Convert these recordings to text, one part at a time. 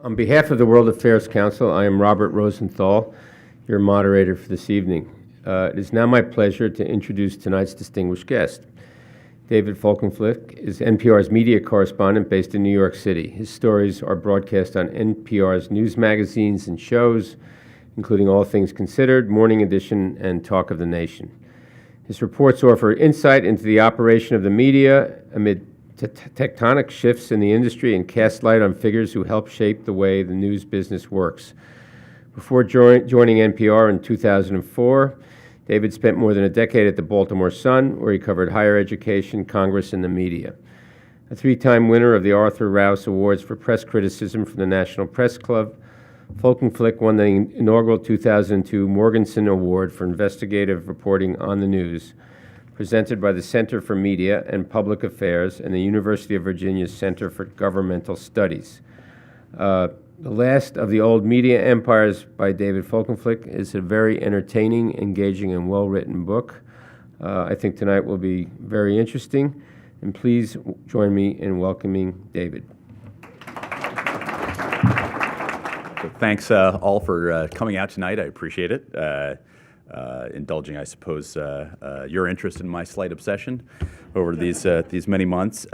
On behalf of the World Affairs Council, I am Robert Rosenthal, your moderator for this evening. It is now my pleasure to introduce tonight's distinguished guest. David Folkenflik is NPR's media correspondent based in New York City. His stories are broadcast on NPR's news magazines and shows, including All Things Considered, Morning Edition, and Talk of the Nation. His reports offer insight into the operation of the media amid tectonic shifts in the industry and cast light on figures who help shape the way the news business works. Before joining NPR in 2004, David spent more than a decade at the Baltimore Sun, where he covered higher education, Congress, and the media. A three-time winner of the Arthur Rouse Awards for Press Criticism from the National Press Club, Folkenflik won the inaugural 2002 Morgenson Award for investigative reporting on the news, presented by the Center for Media and Public Affairs and the University of Virginia's Center for Governmental Studies. The Last of the Old Media Empires by David Folkenflik is a very entertaining, engaging, and well-written book. I think tonight will be very interesting, and please join me in welcoming David. So thanks all for coming out tonight. I appreciate it. Indulging, I suppose, your interest in my slight obsession over these many months.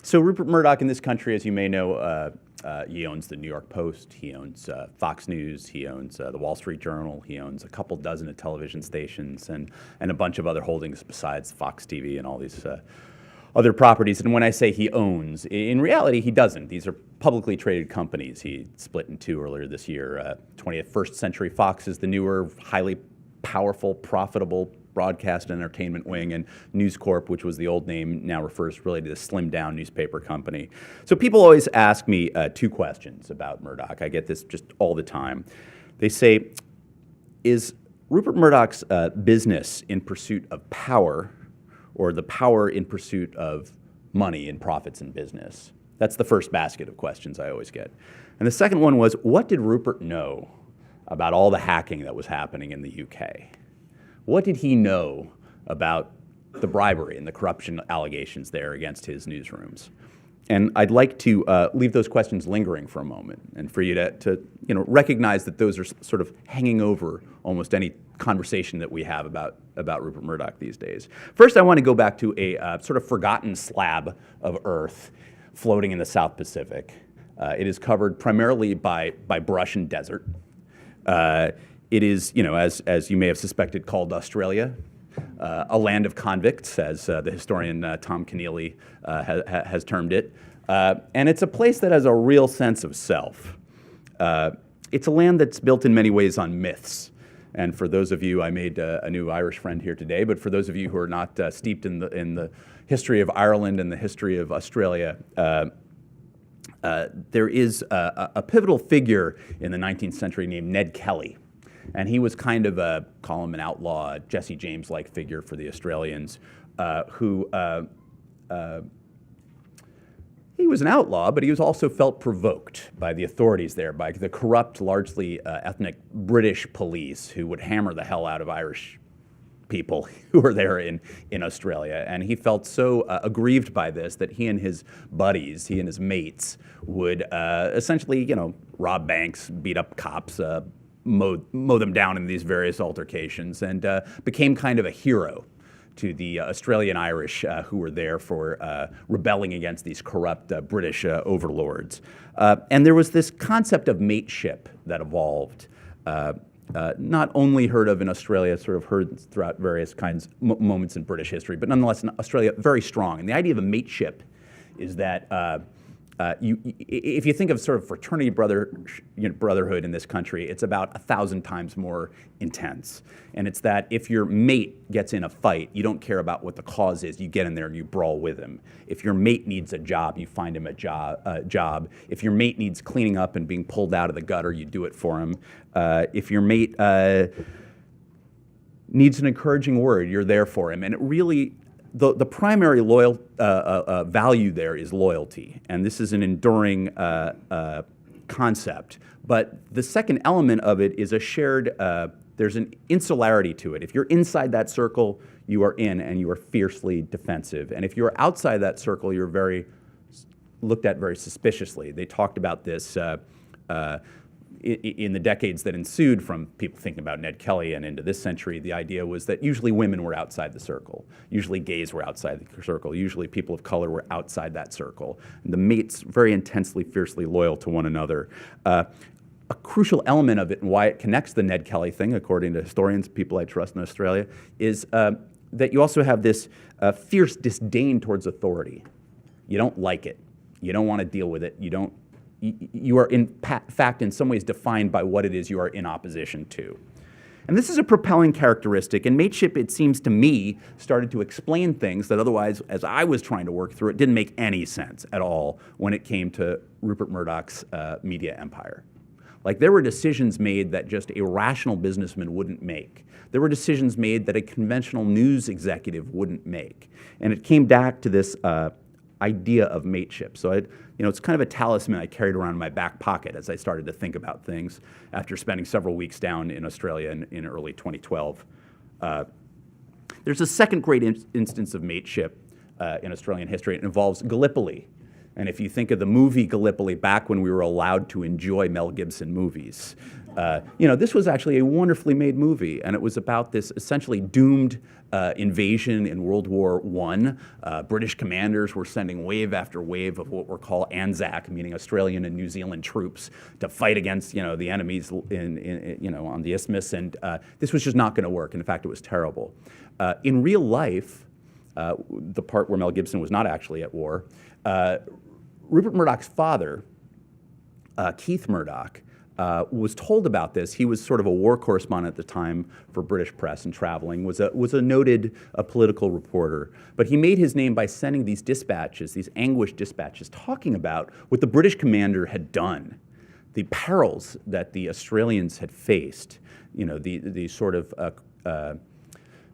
So Rupert Murdoch in this country, as you may know, he owns the New York Post, he owns Fox News, he owns the Wall Street Journal, he owns a couple dozen of television stations and a bunch of other holdings besides Fox TV and all these other properties. And when I say he owns, in reality, he doesn't. These are publicly traded companies. He split in two earlier this year. 21st Century Fox is the newer, highly powerful, profitable broadcast and entertainment wing, and News Corp, which was the old name, now refers really to the slimmed-down newspaper company. So people always ask me two questions about Murdoch. I get this just all the time. They say, is Rupert Murdoch's business in pursuit of power, or the power in pursuit of money and profits in business? That's the first basket of questions I always get. And the second one was, what did Rupert know about all the hacking that was happening in the UK? What did he know about the bribery and the corruption allegations there against his newsrooms? And I'd like to leave those questions lingering for a moment, and for you to recognize that those are sort of hanging over almost any conversation that we have about Rupert Murdoch these days. First, I want to go back to a sort of forgotten slab of Earth floating in the South Pacific. It is covered primarily by brush and desert. It is, as you may have suspected, called Australia, a land of convicts, as the historian Tom Keneally has termed it. And it's a place that has a real sense of self. It's a land that's built in many ways on myths. And for those of you, I made a new Irish friend here today, but for those of you who are not steeped in the history of Ireland and the history of Australia, there is a pivotal figure in the 19th century named Ned Kelly. And he was kind of call him an outlaw, Jesse James-like figure for the Australians, who he was an outlaw, but he was also felt provoked by the authorities there, by the corrupt, largely ethnic British police who would hammer the hell out of Irish people who were there in Australia. And he felt so aggrieved by this that he and his buddies, he and his mates, would essentially, rob banks, beat up cops, mow them down in these various altercations, and became kind of a hero to the Australian Irish who were there for rebelling against these corrupt British overlords. And there was this concept of mateship that evolved, not only heard of in Australia, sort of heard throughout various kinds moments in British history, but nonetheless in Australia, very strong. And the idea of a mateship is that if you think of sort of fraternity brotherhood in this country, it's about 1,000 times more intense. And it's that if your mate gets in a fight, you don't care about what the cause is. You get in there and you brawl with him. If your mate needs a job, you find him a job. If your mate needs cleaning up and being pulled out of the gutter, you do it for him. If your mate needs an encouraging word, you're there for him. And it really, the primary value there is loyalty, and this is an enduring concept. But the second element of it is a shared, there's an insularity to it. If you're inside that circle, you are in, and you are fiercely defensive. And if you're outside that circle, you're looked at very suspiciously. They talked about this In the decades that ensued from people thinking about Ned Kelly and into this century, the idea was that usually women were outside the circle. Usually gays were outside the circle. Usually people of color were outside that circle. And the mates very intensely, fiercely loyal to one another. A crucial element of it and why it connects the Ned Kelly thing, according to historians, people I trust in Australia, is that you also have this fierce disdain towards authority. You don't like it. You don't want to deal with it. You are in fact in some ways defined by what it is you are in opposition to. And this is a propelling characteristic, and mateship, it seems to me, started to explain things that otherwise, as I was trying to work through it, didn't make any sense at all when it came to Rupert Murdoch's media empire. Like, there were decisions made that just a rational businessman wouldn't make. There were decisions made that a conventional news executive wouldn't make. And it came back to this idea of mateship. So it's kind of a talisman I carried around in my back pocket as I started to think about things after spending several weeks down in Australia in early 2012. There's a second great instance of mateship in Australian history. It involves Gallipoli. And if you think of the movie Gallipoli back when we were allowed to enjoy Mel Gibson movies, this was actually a wonderfully made movie, and it was about this essentially doomed invasion in World War I. British commanders were sending wave after wave of what were called Anzac, meaning Australian and New Zealand troops, to fight against the enemies on the isthmus, and this was just not going to work. In fact, it was terrible. In real life, the part where Mel Gibson was not actually at war, Rupert Murdoch's father, Keith Murdoch, was told about this. He was sort of a war correspondent at the time for British press and traveling, was a noted political reporter. But he made his name by sending these dispatches, these anguished dispatches, talking about what the British commander had done, the perils that the Australians had faced, the sort of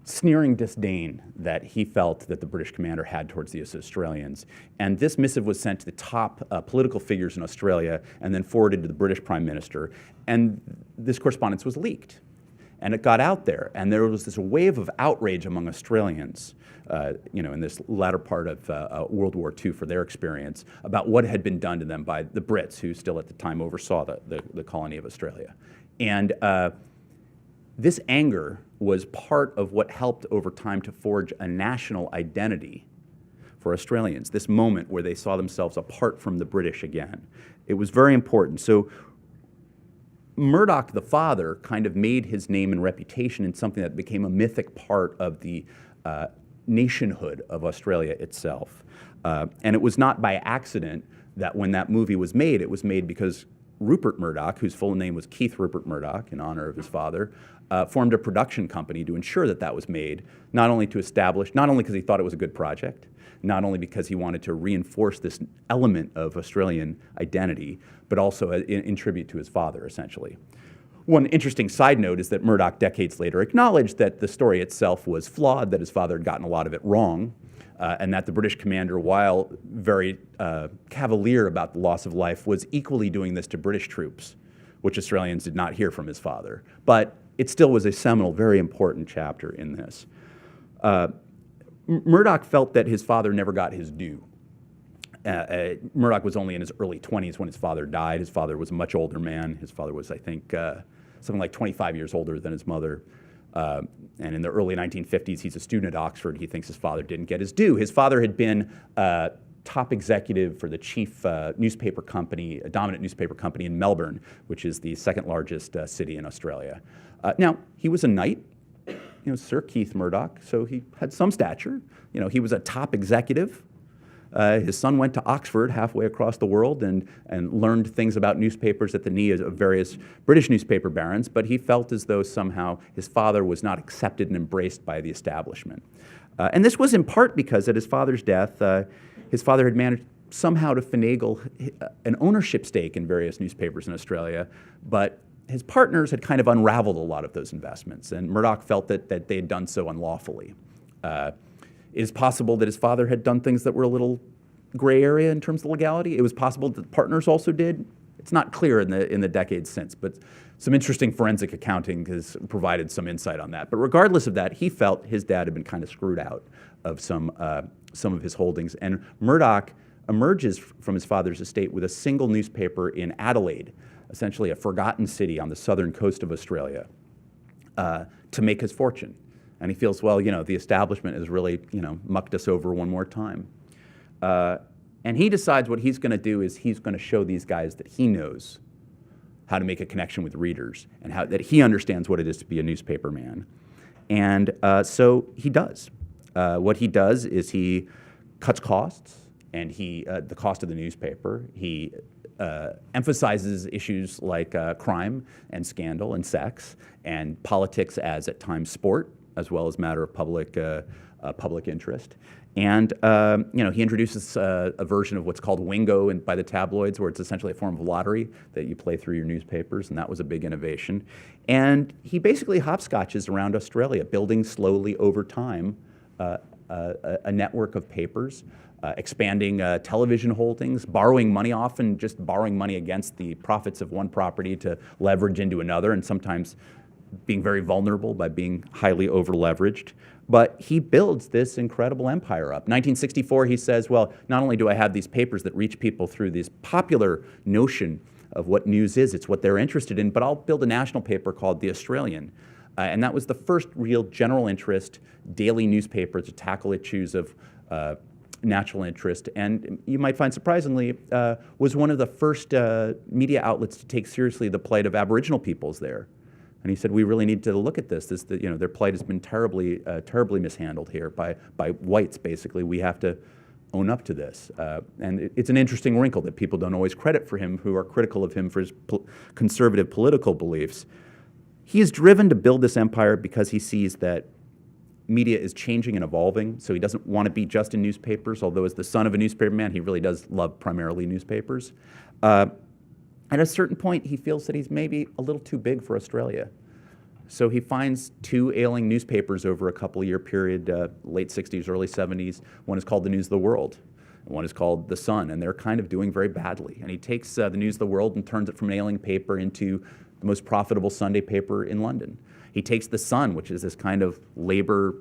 sneering disdain that he felt that the British commander had towards the Australians. And this missive was sent to the top political figures in Australia and then forwarded to the British Prime Minister. And this correspondence was leaked. And it got out there. And there was this wave of outrage among Australians, in this latter part of World War II for their experience about what had been done to them by the Brits, who still at the time oversaw the colony of Australia. And this anger was part of what helped over time to forge a national identity for Australians, this moment where they saw themselves apart from the British again. It was very important. So Murdoch, the father, kind of made his name and reputation in something that became a mythic part of the nationhood of Australia itself. And it was not by accident that when that movie was made, it was made because Rupert Murdoch, whose full name was Keith Rupert Murdoch in honor of his father, formed a production company to ensure that that was made, not only because he thought it was a good project, not only because he wanted to reinforce this element of Australian identity, but also in tribute to his father, essentially. One interesting side note is that Murdoch, decades later, acknowledged that the story itself was flawed, that his father had gotten a lot of it wrong, and that the British commander, while very cavalier about the loss of life, was equally doing this to British troops, which Australians did not hear from his father. But it still was a seminal, very important chapter in this. Murdoch felt that his father never got his due. Murdoch was only in his early 20s when his father died. His father was a much older man. His father was, I think, something like 25 years older than his mother. And in the early 1950s, he's a student at Oxford. He thinks his father didn't get his due. His father had been top executive for the chief newspaper company, a dominant newspaper company in Melbourne, which is the second largest city in Australia. Now, he was a knight, Sir Keith Murdoch, so he had some stature. He was a top executive. His son went to Oxford, halfway across the world, and learned things about newspapers at the knee of various British newspaper barons, but he felt as though somehow his father was not accepted and embraced by the establishment. And this was in part because at his father's death, his father had managed somehow to finagle an ownership stake in various newspapers in Australia, but his partners had kind of unraveled a lot of those investments, and Murdoch felt that they had done so unlawfully. It is possible that his father had done things that were a little gray area in terms of legality. It was possible that the partners also did. It's not clear in the decades since, but some interesting forensic accounting has provided some insight on that. But regardless of that, he felt his dad had been kind of screwed out of some of his holdings. And Murdoch emerges from his father's estate with a single newspaper in Adelaide, essentially a forgotten city on the southern coast of Australia, to make his fortune. And he feels, well, the establishment has really, mucked us over one more time. And he decides what he's going to do is he's going to show these guys that he knows how to make a connection with readers and that he understands what it is to be a newspaper man. And so he does. What he does is he cuts costs, and the cost of the newspaper. He emphasizes issues like crime and scandal and sex and politics as at times sport, as well as matter of public interest. And he introduces a version of what's called Wingo by the tabloids, where it's essentially a form of lottery that you play through your newspapers, and that was a big innovation. And he basically hopscotches around Australia, building slowly over time a network of papers, expanding television holdings, borrowing money, often just borrowing money against the profits of one property to leverage into another, and sometimes being very vulnerable by being highly over-leveraged. But he builds this incredible empire up. 1964, he says, well, not only do I have these papers that reach people through this popular notion of what news is, it's what they're interested in, but I'll build a national paper called The Australian. And that was the first real general interest daily newspaper to tackle issues of national interest, and you might find surprisingly, was one of the first media outlets to take seriously the plight of Aboriginal peoples there. And he said, we really need to look at this. Their plight has been terribly mishandled here by whites, basically. We have to own up to this. And it's an interesting wrinkle that people don't always credit for him, who are critical of him for his conservative political beliefs. He is driven to build this empire because he sees that media is changing and evolving, so he doesn't want to be just in newspapers, although as the son of a newspaper man, he really does love primarily newspapers. At a certain point, he feels that he's maybe a little too big for Australia. So he finds two ailing newspapers over a couple-year period, late 60s, early 70s. One is called The News of the World, and one is called The Sun, and they're kind of doing very badly. And he takes The News of the World and turns it from an ailing paper into the most profitable Sunday paper in London. He takes The Sun, which is this kind of labor,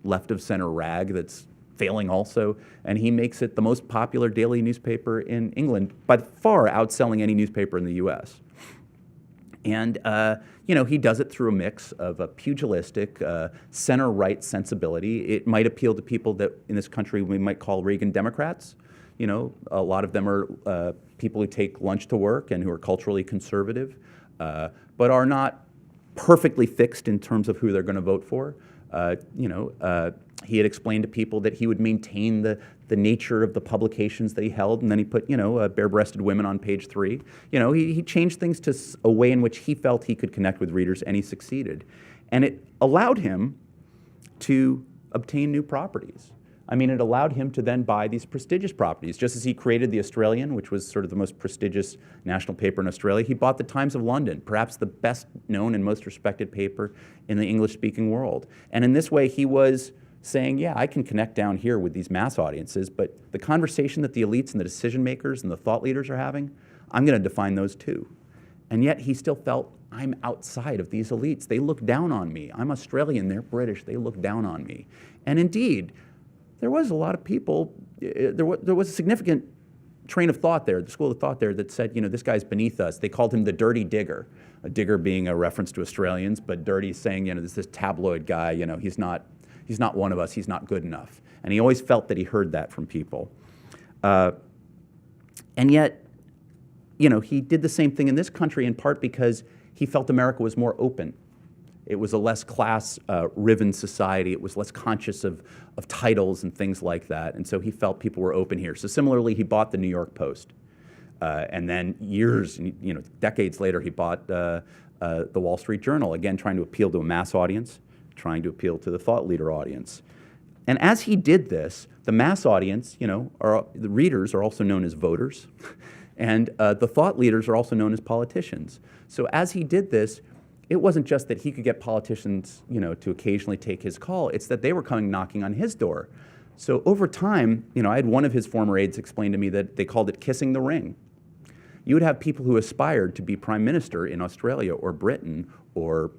left-of-center rag that's failing also, and he makes it the most popular daily newspaper in England, by far outselling any newspaper in the U.S. And he does it through a mix of a pugilistic, center-right sensibility. It might appeal to people that in this country we might call Reagan Democrats. A lot of them are people who take lunch to work and who are culturally conservative, but are not perfectly fixed in terms of who they're going to vote for. He had explained to people that he would maintain the nature of the publications that he held, and then he put, bare-breasted women on page 3. He changed things to a way in which he felt he could connect with readers, and he succeeded. And it allowed him to obtain new properties. It allowed him to then buy these prestigious properties. Just as he created The Australian, which was sort of the most prestigious national paper in Australia, he bought the Times of London, perhaps the best known and most respected paper in the English-speaking world. And in this way, he was saying, yeah, I can connect down here with these mass audiences, but the conversation that the elites and the decision makers and the thought leaders are having, I'm going to define those too. And yet he still felt, I'm outside of these elites. They look down on me. I'm Australian, they're British, they look down on me. And indeed, there was a lot of people, there was a significant train of thought there, the school of thought there that said, this guy's beneath us. They called him the dirty digger, a digger being a reference to Australians, but dirty saying, this tabloid guy, he's not one of us, he's not good enough. And he always felt that he heard that from people. And yet, he did the same thing in this country in part because he felt America was more open. It was a less class-riven society. It was less conscious of titles and things like that. And so he felt people were open here. So similarly, he bought the New York Post. And then decades later, he bought the Wall Street Journal, again, trying to appeal to a mass audience, trying to appeal to the thought leader audience. And as he did this, the mass audience, the readers are also known as voters, and the thought leaders are also known as politicians. So as he did this, it wasn't just that he could get politicians, to occasionally take his call. It's that they were coming knocking on his door. So over time, I had one of his former aides explain to me that they called it kissing the ring. You would have people who aspired to be prime minister in Australia or Britain or,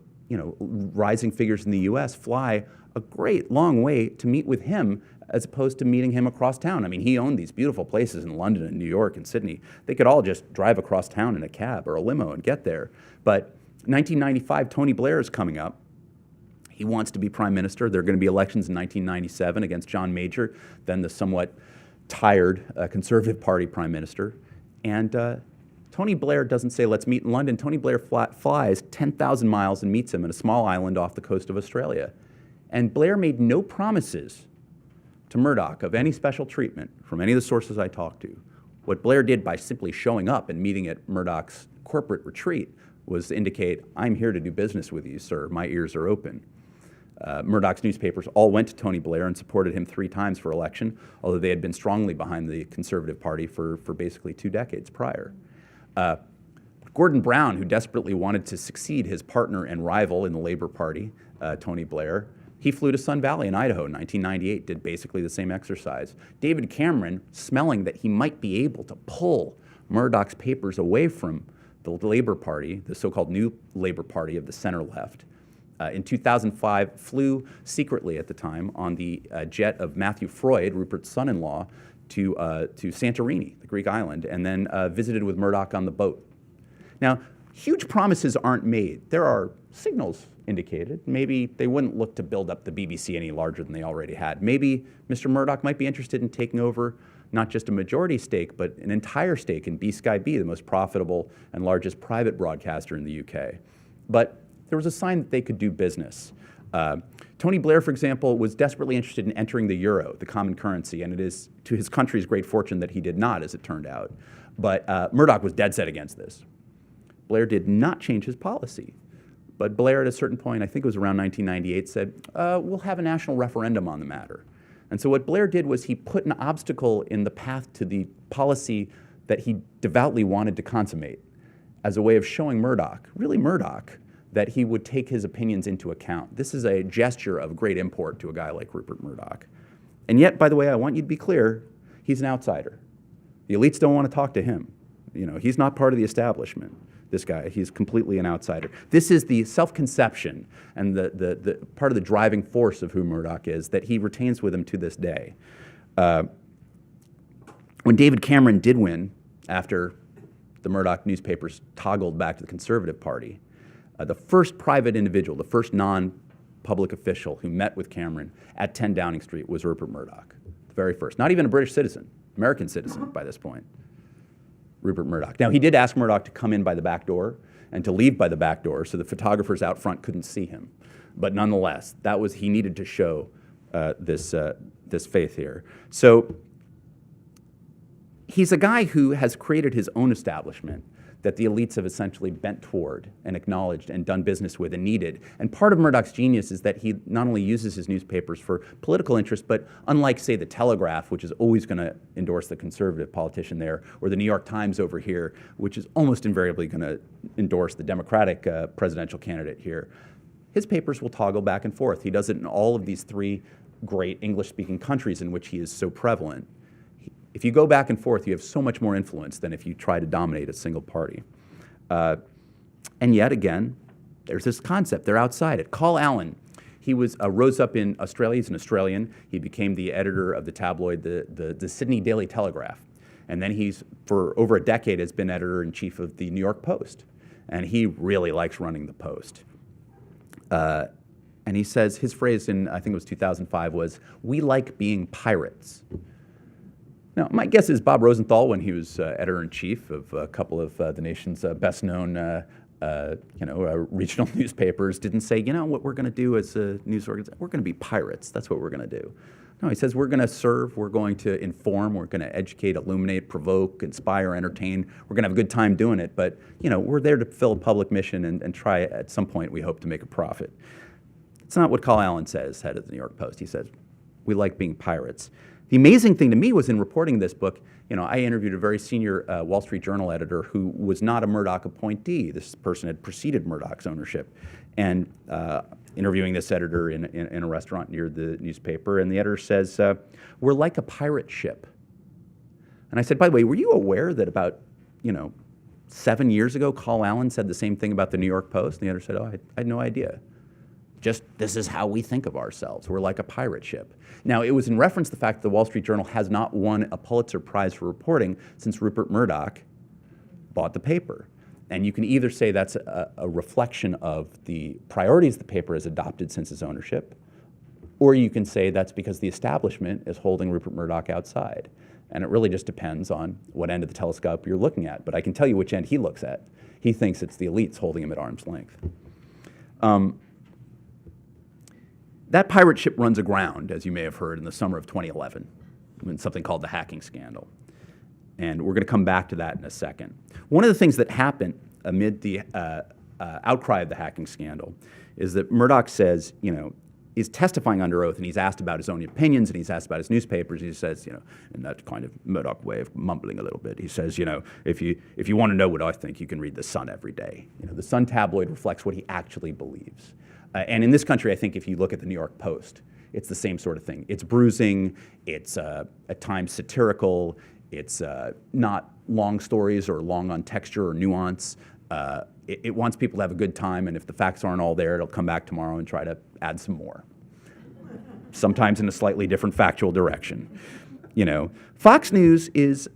rising figures in the U.S. fly a great long way to meet with him as opposed to meeting him across town. I mean, he owned these beautiful places in London and New York and Sydney. They could all just drive across town in a cab or a limo and get there. But 1995, Tony Blair is coming up. He wants to be prime minister. There are going to be elections in 1997 against John Major, then the somewhat tired Conservative Party prime minister. And Tony Blair doesn't say, let's meet in London. Tony Blair flies 10,000 miles and meets him in a small island off the coast of Australia. And Blair made no promises to Murdoch of any special treatment from any of the sources I talked to. What Blair did by simply showing up and meeting at Murdoch's corporate retreat was to indicate, I'm here to do business with you, sir. My ears are open. Murdoch's newspapers all went to Tony Blair and supported him 3 times for election, although they had been strongly behind the Conservative Party for basically 2 decades prior. Gordon Brown, who desperately wanted to succeed his partner and rival in the Labour Party, Tony Blair, he flew to Sun Valley in Idaho in 1998, did basically the same exercise. David Cameron, smelling that he might be able to pull Murdoch's papers away from the Labour Party, the so-called new Labour Party of the center-left, in 2005 flew secretly at the time on the jet of Matthew Freud, Rupert's son-in-law, to Santorini, the Greek island, and then visited with Murdoch on the boat. Now, huge promises aren't made. There are signals indicated. Maybe they wouldn't look to build up the BBC any larger than they already had. Maybe Mr. Murdoch might be interested in taking over not just a majority stake, but an entire stake in B-Sky B, the most profitable and largest private broadcaster in the UK. But there was a sign that they could do business. Tony Blair, for example, was desperately interested in entering the euro, the common currency, and it is to his country's great fortune that he did not, as it turned out. But Murdoch was dead set against this. Blair did not change his policy. But Blair, at a certain point, I think it was around 1998, said, we'll have a national referendum on the matter. And so what Blair did was he put an obstacle in the path to the policy that he devoutly wanted to consummate as a way of showing Murdoch, really Murdoch, that he would take his opinions into account. This is a gesture of great import to a guy like Rupert Murdoch. And yet, by the way, I want you to be clear, he's an outsider. The elites don't want to talk to him. You know, he's not part of the establishment, this guy. He's completely an outsider. This is the self-conception and the part of the driving force of who Murdoch is that he retains with him to this day. When David Cameron did win, after the Murdoch newspapers toggled back to the Conservative Party, the first private individual, the first non-public official who met with Cameron at 10 Downing Street was Rupert Murdoch, the very first. Not even a British citizen, American citizen by this point, Rupert Murdoch. Now, he did ask Murdoch to come in by the back door and to leave by the back door so the photographers out front couldn't see him. But nonetheless, he needed to show this faith here. So he's a guy who has created his own establishment that the elites have essentially bent toward and acknowledged and done business with and needed. And part of Murdoch's genius is that he not only uses his newspapers for political interest, but unlike, say, the Telegraph, which is always going to endorse the conservative politician there, or the New York Times over here, which is almost invariably going to endorse the Democratic presidential candidate here, his papers will toggle back and forth. He does it in all of these 3 great English-speaking countries in which he is so prevalent. If you go back and forth, you have so much more influence than if you try to dominate a single party. And yet again, there's this concept. They're outside it. Carl Allen, he rose up in Australia. He's an Australian. He became the editor of the tabloid, the Sydney Daily Telegraph. And then he's, for over a decade, has been editor-in-chief of the New York Post. And he really likes running the Post. And he says, his phrase in, I think it was 2005, was, "We like being pirates." Now, my guess is Bob Rosenthal, when he was editor-in-chief of a couple of the nation's best-known regional newspapers, didn't say, you know, what we're going to do as a news organization, we're going to be pirates. That's what we're going to do. No, he says we're going to serve, we're going to inform, we're going to educate, illuminate, provoke, inspire, entertain. We're going to have a good time doing it, but, you know, we're there to fill a public mission and try, at some point, we hope to make a profit. It's not what Carl Allen says, head of the New York Post. He says, we like being pirates. The amazing thing to me was in reporting this book, you know, I interviewed a very senior Wall Street Journal editor who was not a Murdoch appointee. This person had preceded Murdoch's ownership. And interviewing this editor in a restaurant near the newspaper, and the editor says, we're like a pirate ship. And I said, by the way, were you aware that about, 7 years ago, Carl Allen said the same thing about the New York Post? And the editor said, oh, I had no idea. Just this is how we think of ourselves. We're like a pirate ship. Now, it was in reference to the fact that the Wall Street Journal has not won a Pulitzer Prize for reporting since Rupert Murdoch bought the paper. And you can either say that's a reflection of the priorities the paper has adopted since its ownership, or you can say that's because the establishment is holding Rupert Murdoch outside. And it really just depends on what end of the telescope you're looking at. But I can tell you which end he looks at. He thinks it's the elites holding him at arm's length. That pirate ship runs aground, as you may have heard, in the summer of 2011, in something called the hacking scandal. And we're going to come back to that in a second. One of the things that happened amid the outcry of the hacking scandal is that Murdoch says, is testifying under oath, and he's asked about his own opinions, and he's asked about his newspapers. He says, in that kind of Murdoch way of mumbling a little bit, he says, if you want to know what I think, you can read The Sun every day. The Sun tabloid reflects what he actually believes. And in this country, I think if you look at the New York Post, it's the same sort of thing. It's bruising, it's at times satirical, it's not long stories or long on texture or nuance. It wants people to have a good time, and if the facts aren't all there, it'll come back tomorrow and try to add some more, sometimes in a slightly different factual direction. Fox News is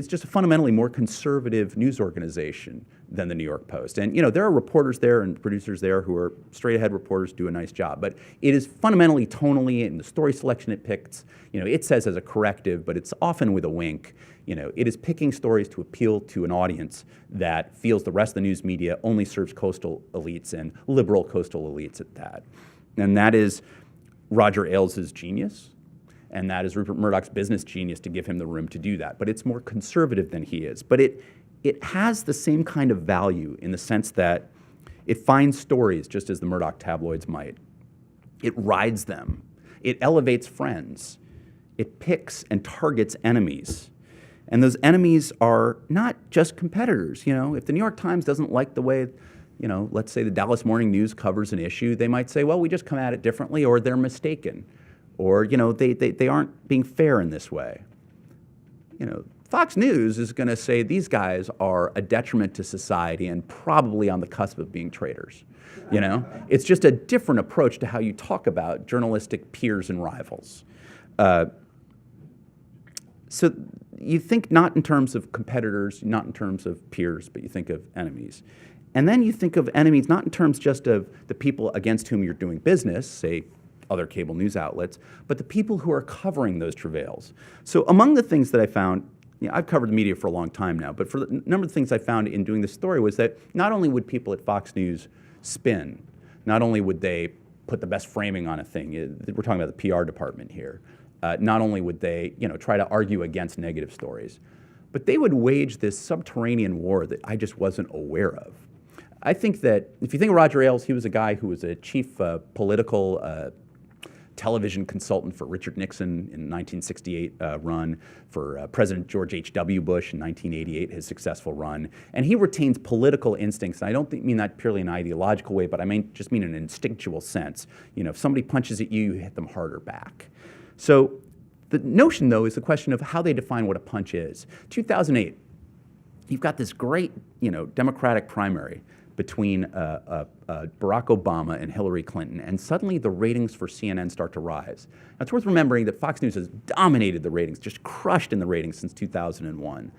just a fundamentally more conservative news organization than the New York Post. And there are reporters there and producers there who are straight-ahead reporters, do a nice job. But it is fundamentally tonally, in the story selection it picks, it says as a corrective, but it's often with a wink. It is picking stories to appeal to an audience that feels the rest of the news media only serves coastal elites and liberal coastal elites at that. And that is Roger Ailes' genius, and that is Rupert Murdoch's business genius to give him the room to do that. But it's more conservative than he is. But it has the same kind of value in the sense that it finds stories just as the Murdoch tabloids might. It rides them. It elevates friends. It picks and targets enemies. And those enemies are not just competitors. If the New York Times doesn't like the way, let's say the Dallas Morning News covers an issue, they might say, well, we just come at it differently, or they're mistaken, or they aren't being fair in this way. Fox News is going to say these guys are a detriment to society and probably on the cusp of being traitors. It's just a different approach to how you talk about journalistic peers and rivals. So you think not in terms of competitors, not in terms of peers, but you think of enemies. And then you think of enemies not in terms just of the people against whom you're doing business, say other cable news outlets, but the people who are covering those travails. So among the things that I found, I've covered the media for a long time now, but for the number of things I found in doing this story was that not only would people at Fox News spin, not only would they put the best framing on a thing, we're talking about the PR department here, not only would they try to argue against negative stories, but they would wage this subterranean war that I just wasn't aware of. I think that if you think of Roger Ailes, he was a guy who was a chief political television consultant for Richard Nixon in the 1968 run, for President George H.W. Bush in 1988, his successful run. And he retains political instincts. And I don't mean that purely in an ideological way, but I just mean in an instinctual sense. If somebody punches at you, you hit them harder back. So the notion, though, is the question of how they define what a punch is. 2008, you've got this great, Democratic primary between Barack Obama and Hillary Clinton, and suddenly the ratings for CNN start to rise. Now, it's worth remembering that Fox News has dominated the ratings, just crushed in the ratings since 2001.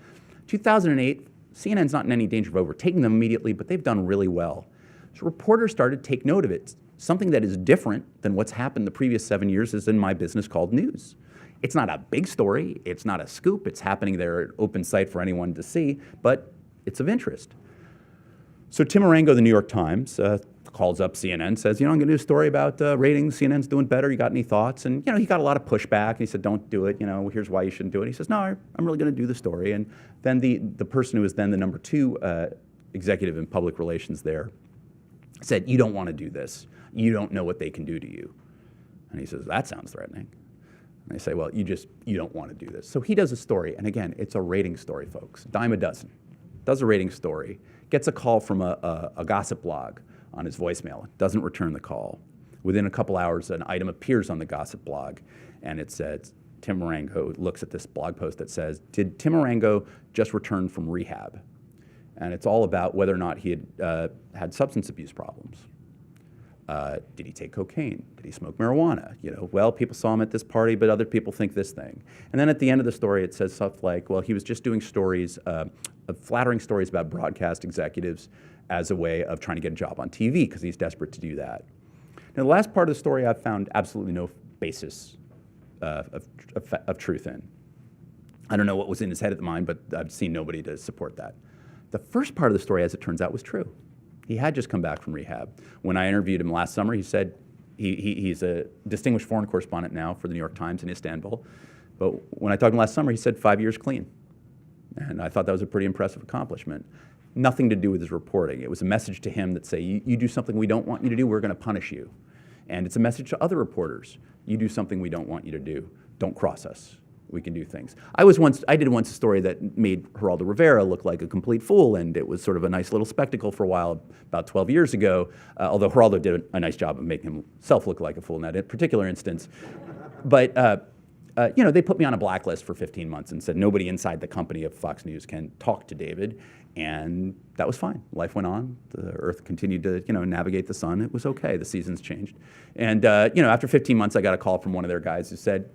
2008, CNN's not in any danger of overtaking them immediately, but they've done really well. So reporters started to take note of it. Something that is different than what's happened the previous 7 years is in my business called news. It's not a big story, it's not a scoop, it's happening there at open sight for anyone to see, but it's of interest. So Tim Arango, the New York Times, calls up CNN, says, I'm going to do a story about ratings, CNN's doing better, you got any thoughts? And, he got a lot of pushback, and he said, don't do it, here's why you shouldn't do it. He says, no, I'm really going to do the story. And then the person who was then the number 2 executive in public relations there said, you don't want to do this. You don't know what they can do to you. And he says, that sounds threatening. And they say, well, you don't want to do this. So he does a story, and again, it's a rating story, folks, dime a dozen. Does a rating story, gets a call from a gossip blog on his voicemail, doesn't return the call. Within a couple hours, an item appears on the gossip blog, and it says, Tim Arango looks at this blog post that says, did Tim Arango just return from rehab? And it's all about whether or not he had had substance abuse problems. Did he take cocaine? Did he smoke marijuana? Well, people saw him at this party, but other people think this thing. And then at the end of the story, it says stuff like, well, he was just doing stories, flattering stories about broadcast executives as a way of trying to get a job on TV because he's desperate to do that. Now, the last part of the story I've found absolutely no basis of truth in. I don't know what was in his head at the time, but I've seen nobody to support that. The first part of the story, as it turns out, was true. He had just come back from rehab. When I interviewed him last summer, he said he's a distinguished foreign correspondent now for the New York Times in Istanbul. But when I talked to him last summer, he said 5 years clean. And I thought that was a pretty impressive accomplishment. Nothing to do with his reporting. It was a message to him that say, you do something we don't want you to do, we're going to punish you. And it's a message to other reporters. You do something we don't want you to do, don't cross us. We can do things. I did once a story that made Geraldo Rivera look like a complete fool, and it was sort of a nice little spectacle for a while, about 12 years ago, although Geraldo did a nice job of making himself look like a fool in that particular instance. But they put me on a blacklist for 15 months and said nobody inside the company of Fox News can talk to David, and that was fine. Life went on. The Earth continued to navigate the sun. It was okay. The seasons changed. And after 15 months, I got a call from one of their guys who said,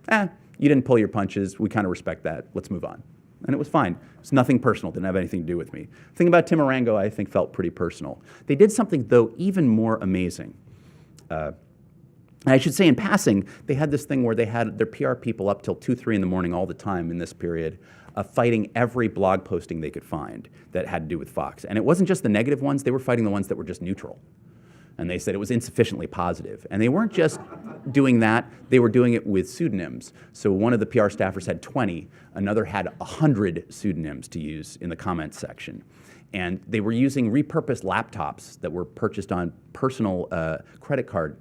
you didn't pull your punches. We kind of respect that. Let's move on. And it was fine. It was nothing personal. Didn't have anything to do with me. The thing about Tim Arango, I think, felt pretty personal. They did something, though, even more amazing. I should say in passing, they had this thing where they had their PR people up till 2, 3 in the morning all the time in this period, fighting every blog posting they could find that had to do with Fox. And it wasn't just the negative ones. They were fighting the ones that were just neutral. And they said it was insufficiently positive. And they weren't just doing that, they were doing it with pseudonyms. So one of the PR staffers had 20, another had 100 pseudonyms to use in the comments section. And they were using repurposed laptops that were purchased on personal credit card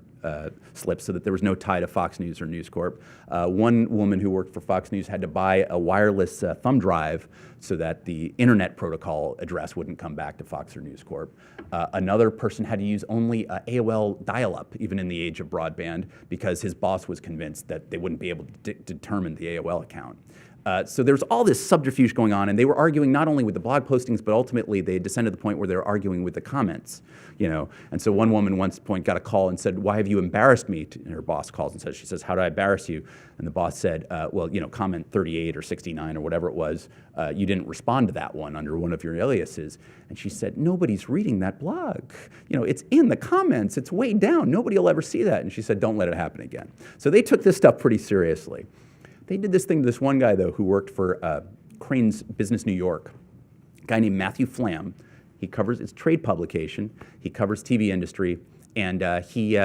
slips so that there was no tie to Fox News or News Corp. One woman who worked for Fox News had to buy a wireless thumb drive so that the internet protocol address wouldn't come back to Fox or News Corp. Another person had to use only AOL dial-up, even in the age of broadband, because his boss was convinced that they wouldn't be able to determine the AOL account. So there's all this subterfuge going on, and they were arguing not only with the blog postings, but ultimately they descended to the point where they were arguing with the comments, And so one woman once point got a call and said, "Why have you embarrassed me?" And her boss calls and says, she says, "How did I embarrass you?" And the boss said, "Well, comment 38 or 69 or whatever it was, you didn't respond to that one under one of your aliases." And she said, "Nobody's reading that blog. It's in the comments. It's way down. Nobody will ever see that." And she said, "Don't let it happen again." So they took this stuff pretty seriously. They did this thing to this one guy, though, who worked for Crane's Business New York, a guy named Matthew Flam. He covers, it's trade publication, he covers TV industry, and he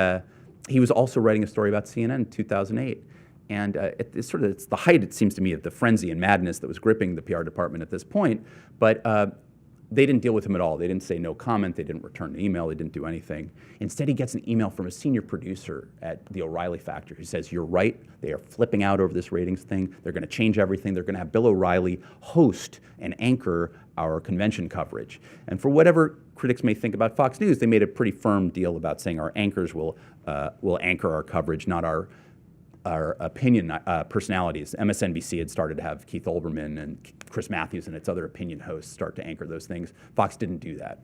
was also writing a story about CNN in 2008. And it's the height, it seems to me, of the frenzy and madness that was gripping the PR department at this point, but they didn't deal with him at all. They didn't say no comment, they didn't return an email, they didn't do anything. Instead, he gets an email from a senior producer at the O'Reilly factory who says, "You're right, they are flipping out over this ratings thing, they're gonna change everything, they're gonna have Bill O'Reilly host and anchor our convention coverage." And for whatever critics may think about Fox News, they made a pretty firm deal about saying our anchors will anchor our coverage, not our opinion personalities. MSNBC had started to have Keith Olbermann and Chris Matthews and its other opinion hosts start to anchor those things. Fox didn't do that.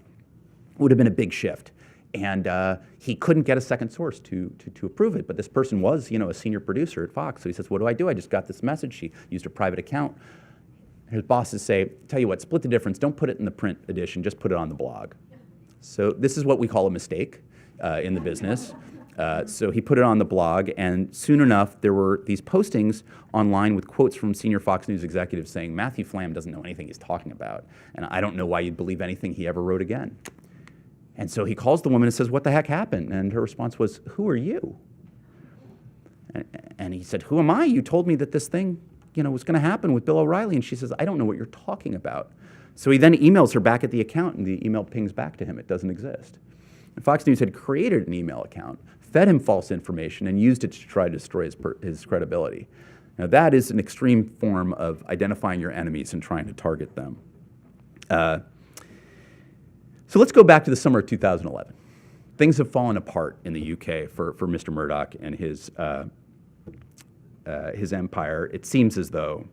It would have been a big shift. And he couldn't get a second source to approve it, but this person was, a senior producer at Fox. So he says, "What do I do? I just got this message." She used a private account. His bosses say, "Tell you what, split the difference. Don't put it in the print edition, just put it on the blog." So this is what we call a mistake in the business. So he put it on the blog, and soon enough, there were these postings online with quotes from senior Fox News executives saying, "Matthew Flam doesn't know anything he's talking about, and I don't know why you'd believe anything he ever wrote again." And so he calls the woman and says, "What the heck happened?" And her response was, "Who are you?" And he said, "Who am I? You told me that this thing, was going to happen with Bill O'Reilly." And she says, "I don't know what you're talking about." So he then emails her back at the account, and the email pings back to him. It doesn't exist. And Fox News had created an email account, fed him false information, and used it to try to destroy his credibility. Now that is an extreme form of identifying your enemies and trying to target them. So let's go back to the summer of 2011. Things have fallen apart in the UK for Mr. Murdoch and his empire, it seems as though.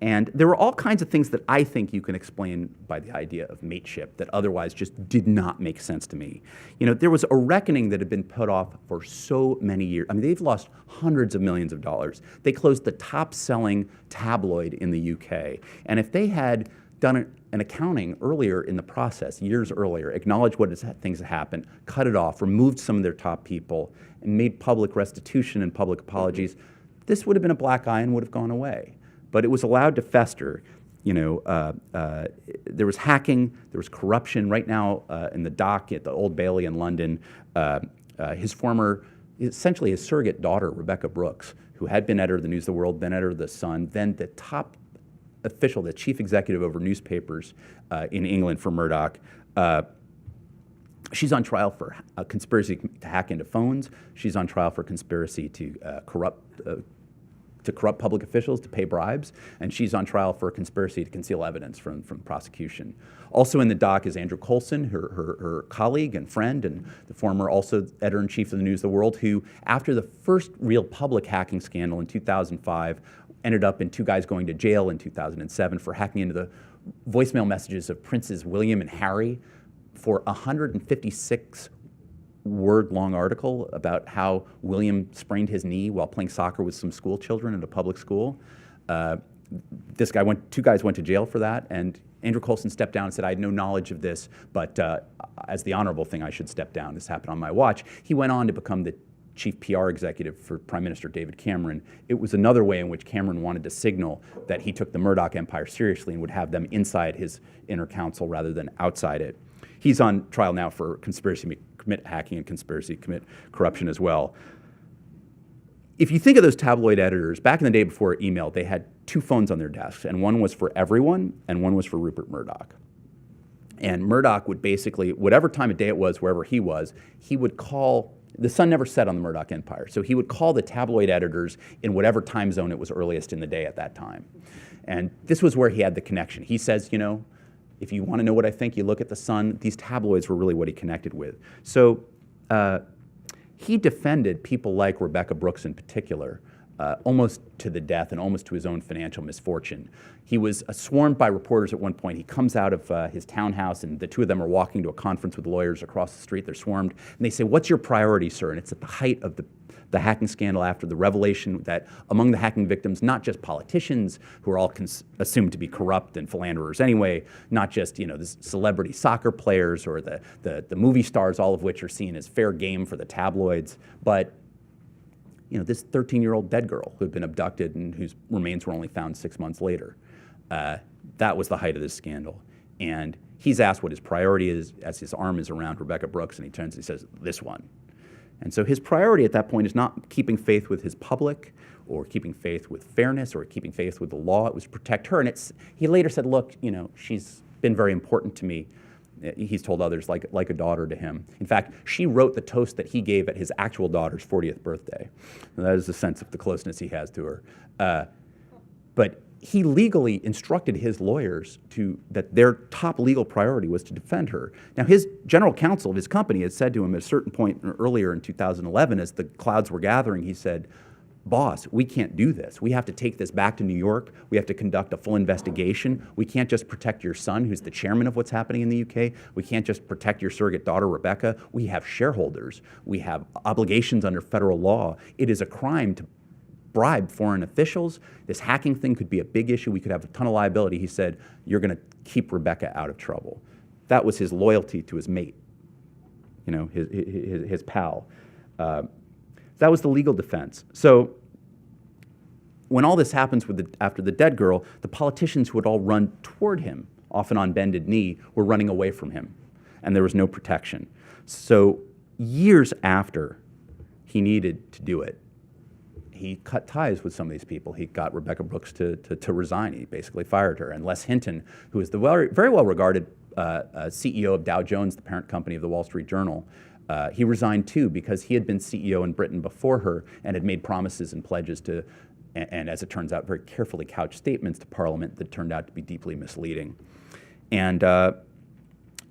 And there were all kinds of things that I think you can explain by the idea of mateship that otherwise just did not make sense to me. You know, there was a reckoning that had been put off for so many years. I mean, they've lost hundreds of millions of dollars. They closed the top-selling tabloid in the UK. And if they had done an accounting earlier in the process, years earlier, acknowledged what things had happened, cut it off, removed some of their top people, and made public restitution and public apologies, this would have been a black eye and would have gone away. But it was allowed to fester. You know, there was hacking, there was corruption. Right now, in the dock at the Old Bailey in London, essentially his surrogate daughter, Rebecca Brooks, who had been editor of the News of the World, then editor of the Sun, then the top official, the chief executive over newspapers in England for Murdoch. She's on trial for a conspiracy to hack into phones. She's on trial for conspiracy to corrupt public officials, to pay bribes, and she's on trial for a conspiracy to conceal evidence from prosecution. Also in the dock is Andrew Coulson, her colleague and friend, and the former also editor-in-chief of the News of the World, who, after the first real public hacking scandal in 2005, ended up in two guys going to jail in 2007 for hacking into the voicemail messages of Princes William and Harry for a 156-word-long article about how William sprained his knee while playing soccer with some school children at a public school. Two guys went to jail for that, and Andrew Coulson stepped down and said, I had no knowledge of this, but as the honorable thing, I should step down. This happened on my watch. He went on to become the chief PR executive for Prime Minister David Cameron. It was another way in which Cameron wanted to signal that he took the Murdoch empire seriously and would have them inside his inner council rather than outside it. He's on trial now for conspiracy to commit hacking and conspiracy to commit corruption as well. If you think of those tabloid editors, back in the day before email, they had two phones on their desks, and one was for everyone, and one was for Rupert Murdoch. And Murdoch would basically, whatever time of day it was, wherever he was, he would call. The sun never set on the Murdoch empire, so he would call the tabloid editors in whatever time zone it was earliest in the day at that time. And this was where he had the connection. He says, you know, if you want to know what I think, you look at the Sun. These tabloids were really what he connected with. So he defended people like Rebecca Brooks in particular, almost to the death and almost to his own financial misfortune. He was swarmed by reporters at one point. He comes out of his townhouse, and the two of them are walking to a conference with lawyers across the street. They're swarmed, and they say, what's your priority, sir? And it's at the height of the hacking scandal, after the revelation that among the hacking victims, not just politicians who are all assumed to be corrupt and philanderers anyway, not just, you know, the celebrity soccer players or the movie stars, all of which are seen as fair game for the tabloids, but you know, this 13-year-old dead girl who had been abducted and whose remains were only found 6 months later. That was the height of this scandal. And he's asked what his priority is as his arm is around Rebecca Brooks, and he turns and he says, this one. And so his priority at that point is not keeping faith with his public or keeping faith with fairness or keeping faith with the law. It was to protect her. And he later said, look, you know, she's been very important to me. He's told others, like a daughter to him. In fact, she wrote the toast that he gave at his actual daughter's 40th birthday. And that is the sense of the closeness he has to her. But he legally instructed his lawyers that their top legal priority was to defend her. Now, his general counsel of his company had said to him at a certain point earlier in 2011, as the clouds were gathering, he said, boss, we can't do this. We have to take this back to New York. We have to conduct a full investigation. We can't just protect your son, who's the chairman of what's happening in the UK. We can't just protect your surrogate daughter, Rebecca. We have shareholders. We have obligations under federal law. It is a crime to bribe foreign officials. This hacking thing could be a big issue. We could have a ton of liability. He said, you're going to keep Rebecca out of trouble. That was his loyalty to his mate, you know, his pal. That was the legal defense. So when all this happens after the dead girl, the politicians who would all run toward him, often on bended knee, were running away from him, and there was no protection. So years after he needed to do it, he cut ties with some of these people. He got Rebecca Brooks to resign. He basically fired her. And Les Hinton, who is the very well-regarded CEO of Dow Jones, the parent company of the Wall Street Journal, he resigned too because he had been CEO in Britain before her and had made promises and pledges to, and as it turns out, very carefully couched statements to Parliament that turned out to be deeply misleading. And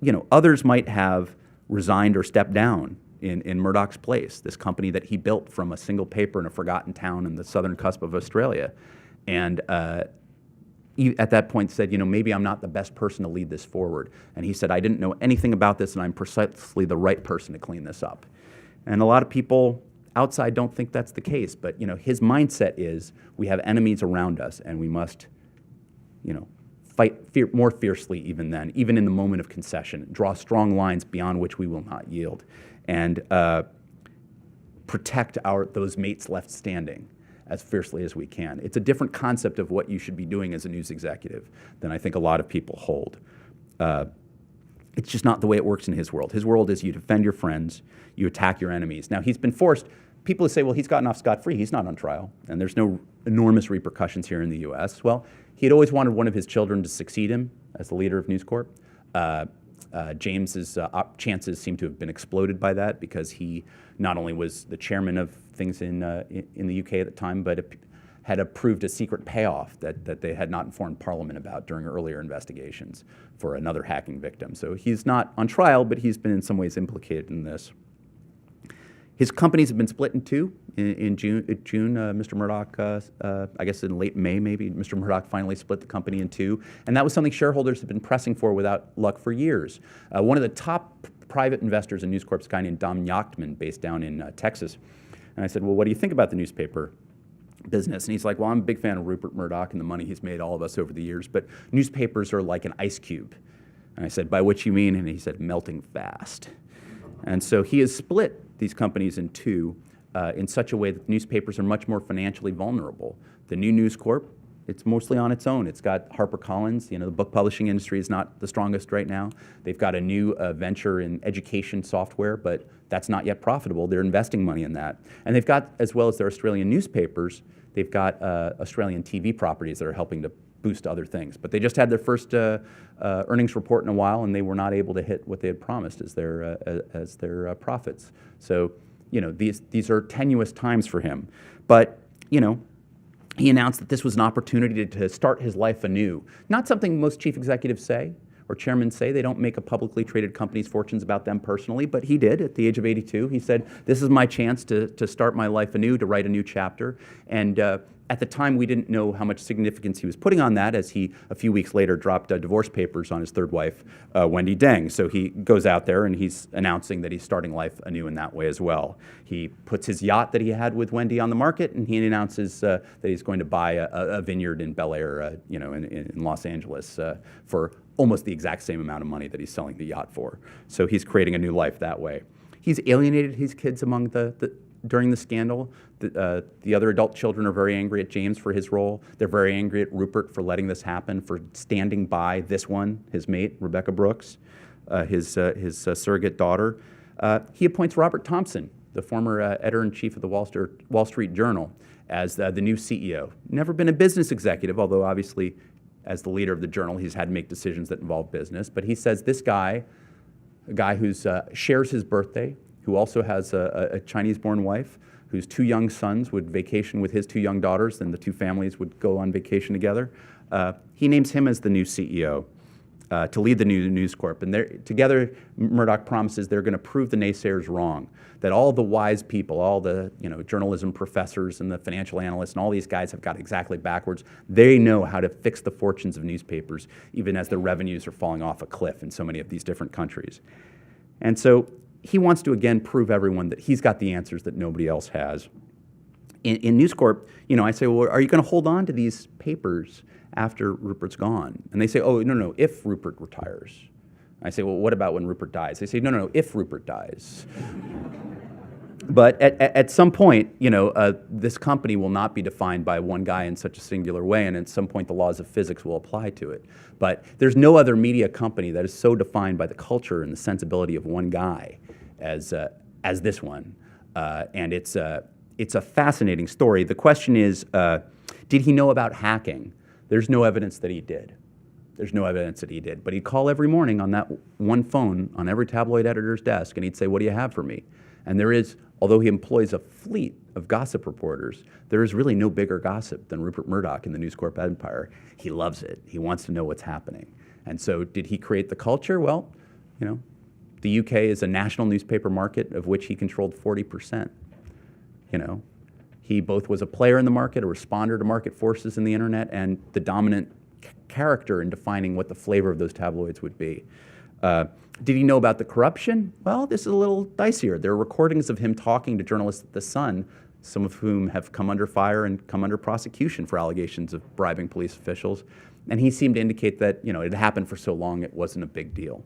you know, others might have resigned or stepped down in Murdoch's place, this company that he built from a single paper in a forgotten town in the southern cusp of Australia. And he at that point said, maybe I'm not the best person to lead this forward. And he said, I didn't know anything about this, and I'm precisely the right person to clean this up. And a lot of people outside don't think that's the case, but his mindset is we have enemies around us, and we must, fight more fiercely even then, even in the moment of concession, draw strong lines beyond which we will not yield, and protect those mates left standing as fiercely as we can. It's a different concept of what you should be doing as a news executive than I think a lot of people hold. It's just not the way it works in his world. His world is you defend your friends, you attack your enemies. Now, he's been forced. People say, well, he's gotten off scot-free. He's not on trial, and there's no enormous repercussions here in the U.S. Well, he had always wanted one of his children to succeed him as the leader of News Corp. James's chances seem to have been exploded by that because he not only was the chairman of things in the UK at the time, but had approved a secret payoff that they had not informed Parliament about during earlier investigations for another hacking victim. So he's not on trial, but he's been in some ways implicated in this. His companies have been split in two. In June, Mr. Murdoch, I guess in late May maybe, Mr. Murdoch finally split the company in two. And that was something shareholders have been pressing for without luck for years. One of the top private investors in News Corp is a guy named Dom Yachtman, based down in Texas. And I said, well, what do you think about the newspaper business? And he's like, well, I'm a big fan of Rupert Murdoch and the money he's made all of us over the years, but newspapers are like an ice cube. And I said, by which you mean? And he said, melting fast. And so he has split these companies in two in such a way that newspapers are much more financially vulnerable. The new News Corp, it's mostly on its own. It's got HarperCollins. The book publishing industry is not the strongest right now. They've got a new venture in education software, but that's not yet profitable. They're investing money in that. And they've got, as well as their Australian newspapers, they've got Australian TV properties that are helping to boost other things. But they just had their first earnings report in a while, and they were not able to hit what they had promised as their profits. So, these are tenuous times for him. But, he announced that this was an opportunity to start his life anew. Not something most chief executives say or chairmen say. They don't make a publicly traded company's fortunes about them personally, but he did at the age of 82. He said, this is my chance to start my life anew, to write a new chapter. And at the time, we didn't know how much significance he was putting on that, as he, a few weeks later, dropped divorce papers on his third wife, Wendy Deng. So he goes out there and he's announcing that he's starting life anew in that way as well. He puts his yacht that he had with Wendy on the market, and he announces that he's going to buy a vineyard in Bel Air, in Los Angeles, for almost the exact same amount of money that he's selling the yacht for. So he's creating a new life that way. He's alienated his kids among during the scandal. The other adult children are very angry at James for his role. They're very angry at Rupert for letting this happen, for standing by this one, his mate, Rebecca Brooks, his surrogate daughter. He appoints Robert Thompson, the former editor-in-chief of the Wall Street Journal, as the new CEO. Never been a business executive, although obviously as the leader of the Journal, he's had to make decisions that involve business. But he says this guy, a guy who shares his birthday, who also has a Chinese-born wife, whose two young sons would vacation with his two young daughters, and the two families would go on vacation together. He names him as the new CEO to lead the new News Corp. And together, Murdoch promises they're going to prove the naysayers wrong, that all the wise people, all the journalism professors and the financial analysts and all these guys have got exactly backwards. They know how to fix the fortunes of newspapers, even as their revenues are falling off a cliff in so many of these different countries. And so he wants to again prove everyone that he's got the answers that nobody else has. In News Corp, I say, well, are you going to hold on to these papers after Rupert's gone? And they say, oh, no, if Rupert retires. I say, well, what about when Rupert dies? They say, no, if Rupert dies. But at some point, this company will not be defined by one guy in such a singular way, and at some point the laws of physics will apply to it. But there's no other media company that is so defined by the culture and the sensibility of one guy as this one. And it's a fascinating story. The question is, did he know about hacking? There's no evidence that he did. There's no evidence that he did. But he'd call every morning on that one phone on every tabloid editor's desk, and he'd say, what do you have for me? And there is, although he employs a fleet of gossip reporters, there is really no bigger gossip than Rupert Murdoch in the News Corp empire. He loves it. He wants to know what's happening. And so did he create the culture? Well, the UK is a national newspaper market of which he controlled 40%. He both was a player in the market, a responder to market forces in the internet, and the dominant character in defining what the flavor of those tabloids would be. Did he know about the corruption? Well, this is a little dicier. There are recordings of him talking to journalists at The Sun, some of whom have come under fire and come under prosecution for allegations of bribing police officials. And he seemed to indicate that, it had happened for so long it wasn't a big deal.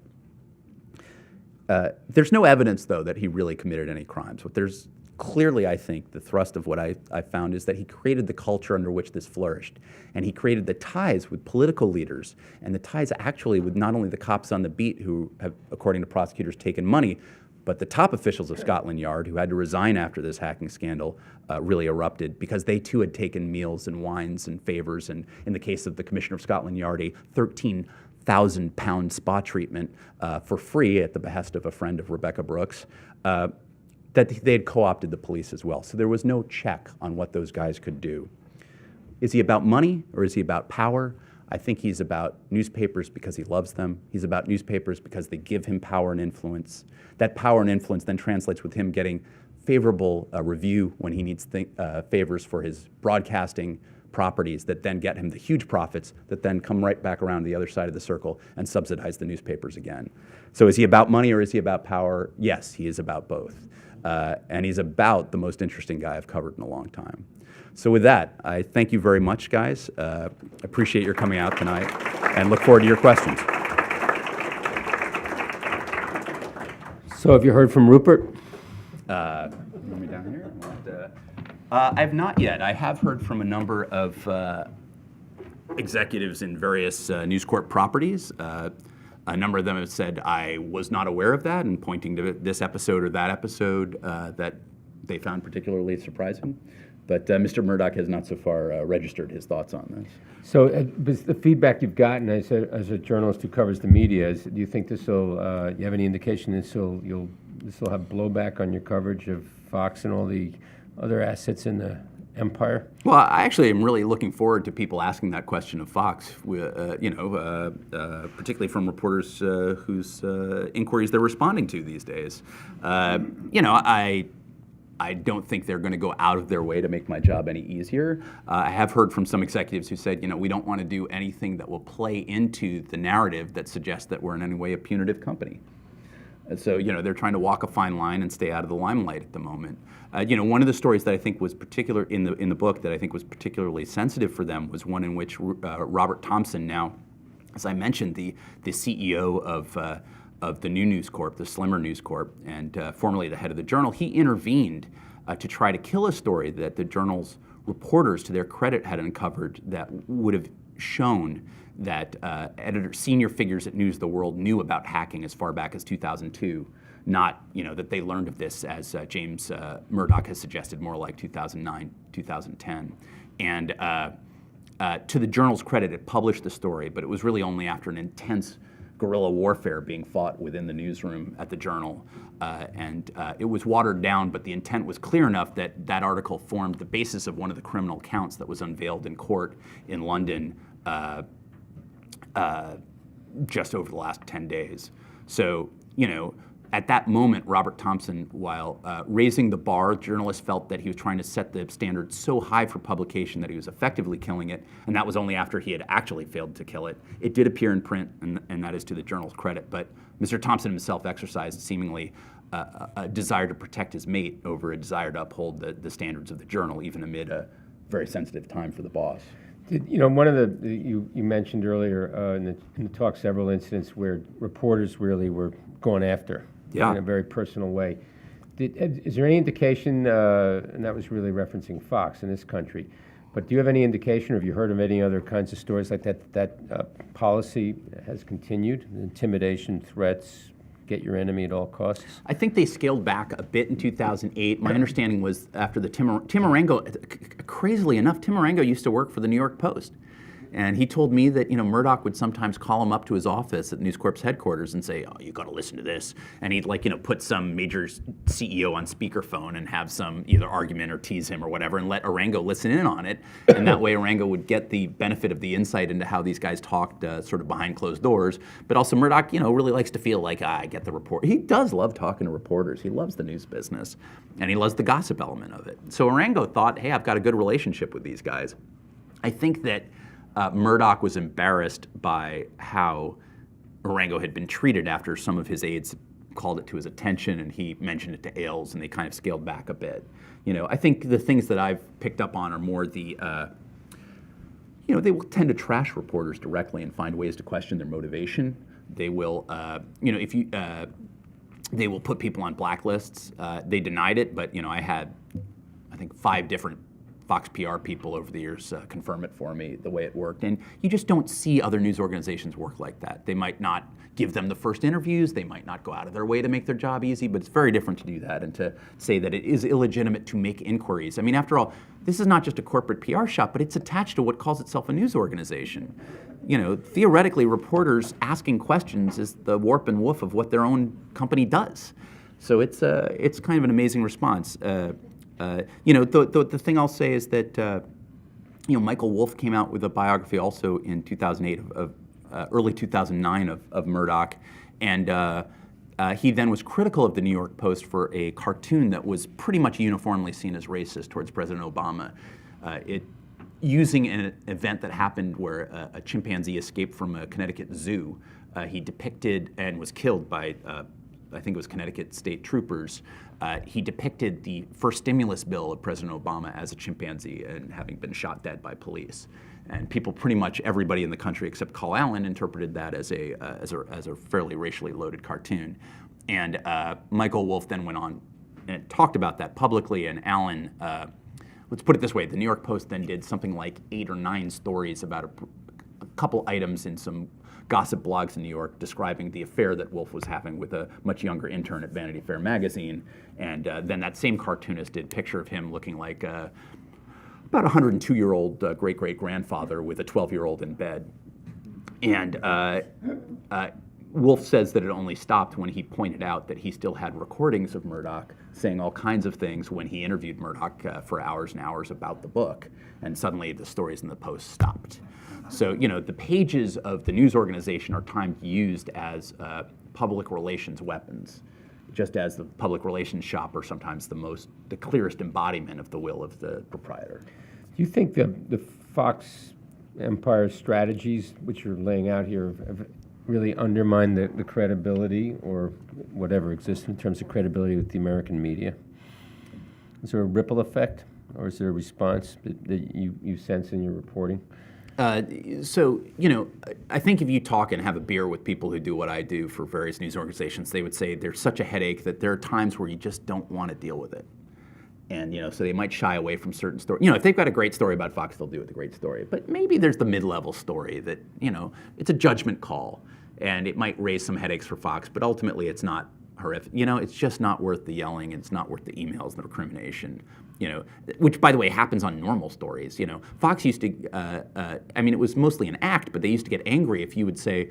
There's no evidence, though, that he really committed any crimes. What there's clearly, I think, the thrust of what I found is that he created the culture under which this flourished. And he created the ties with political leaders and the ties actually with not only the cops on the beat who have, according to prosecutors, taken money, but the top officials of Scotland Yard who had to resign after this hacking scandal really erupted because they too had taken meals and wines and favors. And in the case of the Commissioner of Scotland Yard, a £13,000 spa treatment for free at the behest of a friend of Rebecca Brooks, that they had co-opted the police as well. So there was no check on what those guys could do. Is he about money or is he about power? I think he's about newspapers because he loves them. He's about newspapers because they give him power and influence. That power and influence then translates with him getting favorable review when he needs favors for his broadcasting properties that then get him the huge profits that then come right back around the other side of the circle and subsidize the newspapers again. So is he about money or is he about power? Yes, he is about both. And he's about the most interesting guy I've covered in a long time. So with that, I thank you very much, guys. Appreciate your coming out tonight and look forward to your questions. So have you heard from Rupert? Let me down here. I have not yet. I have heard from a number of executives in various News Corp properties. A number of them have said, I was not aware of that, and pointing to this episode or that episode that they found particularly surprising. But Mr. Murdoch has not so far registered his thoughts on this. So the feedback you've gotten as a journalist who covers the media, do you think this will, you have any indication this will have blowback on your coverage of Fox and all the other assets in the empire? Well, I actually am really looking forward to people asking that question of Fox, particularly from reporters whose inquiries they're responding to these days. I don't think they're going to go out of their way to make my job any easier. I have heard from some executives who said, we don't want to do anything that will play into the narrative that suggests that we're in any way a punitive company. And so, they're trying to walk a fine line and stay out of the limelight at the moment. One of the stories that I think was particular in the book that I think was particularly sensitive for them was one in which Robert Thompson, now, as I mentioned, the CEO of the new News Corp, the slimmer News Corp, and formerly the head of the Journal, he intervened to try to kill a story that the Journal's reporters, to their credit, had uncovered that would have shown that senior figures at News of the World knew about hacking as far back as 2002, not that they learned of this, as James Murdoch has suggested, more like 2009, 2010. And to the Journal's credit, it published the story, but it was really only after an intense guerrilla warfare being fought within the newsroom at the Journal. And it was watered down, but the intent was clear enough that that article formed the basis of one of the criminal counts that was unveiled in court in London just over the last 10 days. So, at that moment, Robert Thompson, while raising the bar, journalists felt that he was trying to set the standard so high for publication that he was effectively killing it, and that was only after he had actually failed to kill it. It did appear in print, and that is to the Journal's credit, but Mr. Thompson himself exercised seemingly a desire to protect his mate over a desire to uphold the standards of the Journal, even amid a very sensitive time for the boss. One of you mentioned earlier in the talk several incidents where reporters really were gone after. Yeah. In a very personal way. Is there any indication, and that was really referencing Fox in this country, but do you have any indication, or have you heard of any other kinds of stories like that policy has continued? Intimidation, threats, get your enemy at all costs? I think they scaled back a bit in 2008. My understanding was after the Tim Marengo, crazily enough, Tim Marengo used to work for the New York Post. And he told me that Murdoch would sometimes call him up to his office at News Corp's headquarters and say, "Oh, you got to listen to this." And he'd put some major CEO on speakerphone and have some either argument or tease him or whatever, and let Arango listen in on it. And that way, Arango would get the benefit of the insight into how these guys talked, sort of behind closed doors. But also, Murdoch, really likes to feel like I get the report. He does love talking to reporters. He loves the news business, and he loves the gossip element of it. So Arango thought, "Hey, I've got a good relationship with these guys." I think that Murdoch was embarrassed by how Orengo had been treated after some of his aides called it to his attention, and he mentioned it to Ailes, and they kind of scaled back a bit. I think the things that I've picked up on are more the, they will tend to trash reporters directly and find ways to question their motivation. They will, they will put people on blacklists. They denied it, but I had, I think, 5 different Fox PR people over the years confirm it for me, the way it worked. And you just don't see other news organizations work like that. They might not give them the first interviews, they might not go out of their way to make their job easy, but it's very different to do that and to say that it is illegitimate to make inquiries. I mean, after all, this is not just a corporate PR shop, but it's attached to what calls itself a news organization. Theoretically, reporters asking questions is the warp and woof of what their own company does. So it's kind of an amazing response. The thing I'll say is that Michael Wolff came out with a biography also in 2008 of early 2009 of Murdoch, and he then was critical of the New York Post for a cartoon that was pretty much uniformly seen as racist towards President Obama. Using an event that happened where a chimpanzee escaped from a Connecticut zoo, he depicted and was killed by I think it was Connecticut state troopers. He depicted the first stimulus bill of President Obama as a chimpanzee and having been shot dead by police. And people, pretty much everybody in the country except Call Allen, interpreted that as a fairly racially loaded cartoon. And Michael Wolff then went on and talked about that publicly. And Allen, let's put it this way: the New York Post then did something like 8 or 9 stories about a couple items in some gossip blogs in New York describing the affair that Wolff was having with a much younger intern at Vanity Fair magazine. And then that same cartoonist did a picture of him looking like about a 102-year-old great-great-grandfather with a 12-year-old in bed. And Wolff says that it only stopped when he pointed out that he still had recordings of Murdoch saying all kinds of things when he interviewed Murdoch for hours and hours about the book. And suddenly the stories in the Post stopped. So, the pages of the news organization are times used as public relations weapons, just as the public relations shop are sometimes the clearest embodiment of the will of the proprietor. Do you think the Fox Empire strategies, which you're laying out here, have really undermined the credibility or whatever exists in terms of credibility with the American media? Is there a ripple effect, or is there a response that you sense in your reporting? I think if you talk and have a beer with people who do what I do for various news organizations, they would say there's such a headache that there are times where you just don't want to deal with it. And, so they might shy away from certain stories. If they've got a great story about Fox, they'll do it with a great story. But maybe there's the mid-level story that, it's a judgment call. And it might raise some headaches for Fox, but ultimately it's not horrific. It's just not worth the yelling. It's not worth the emails and the recrimination. Which, by the way, happens on normal stories. Fox used to, it was mostly an act, but they used to get angry if you would say,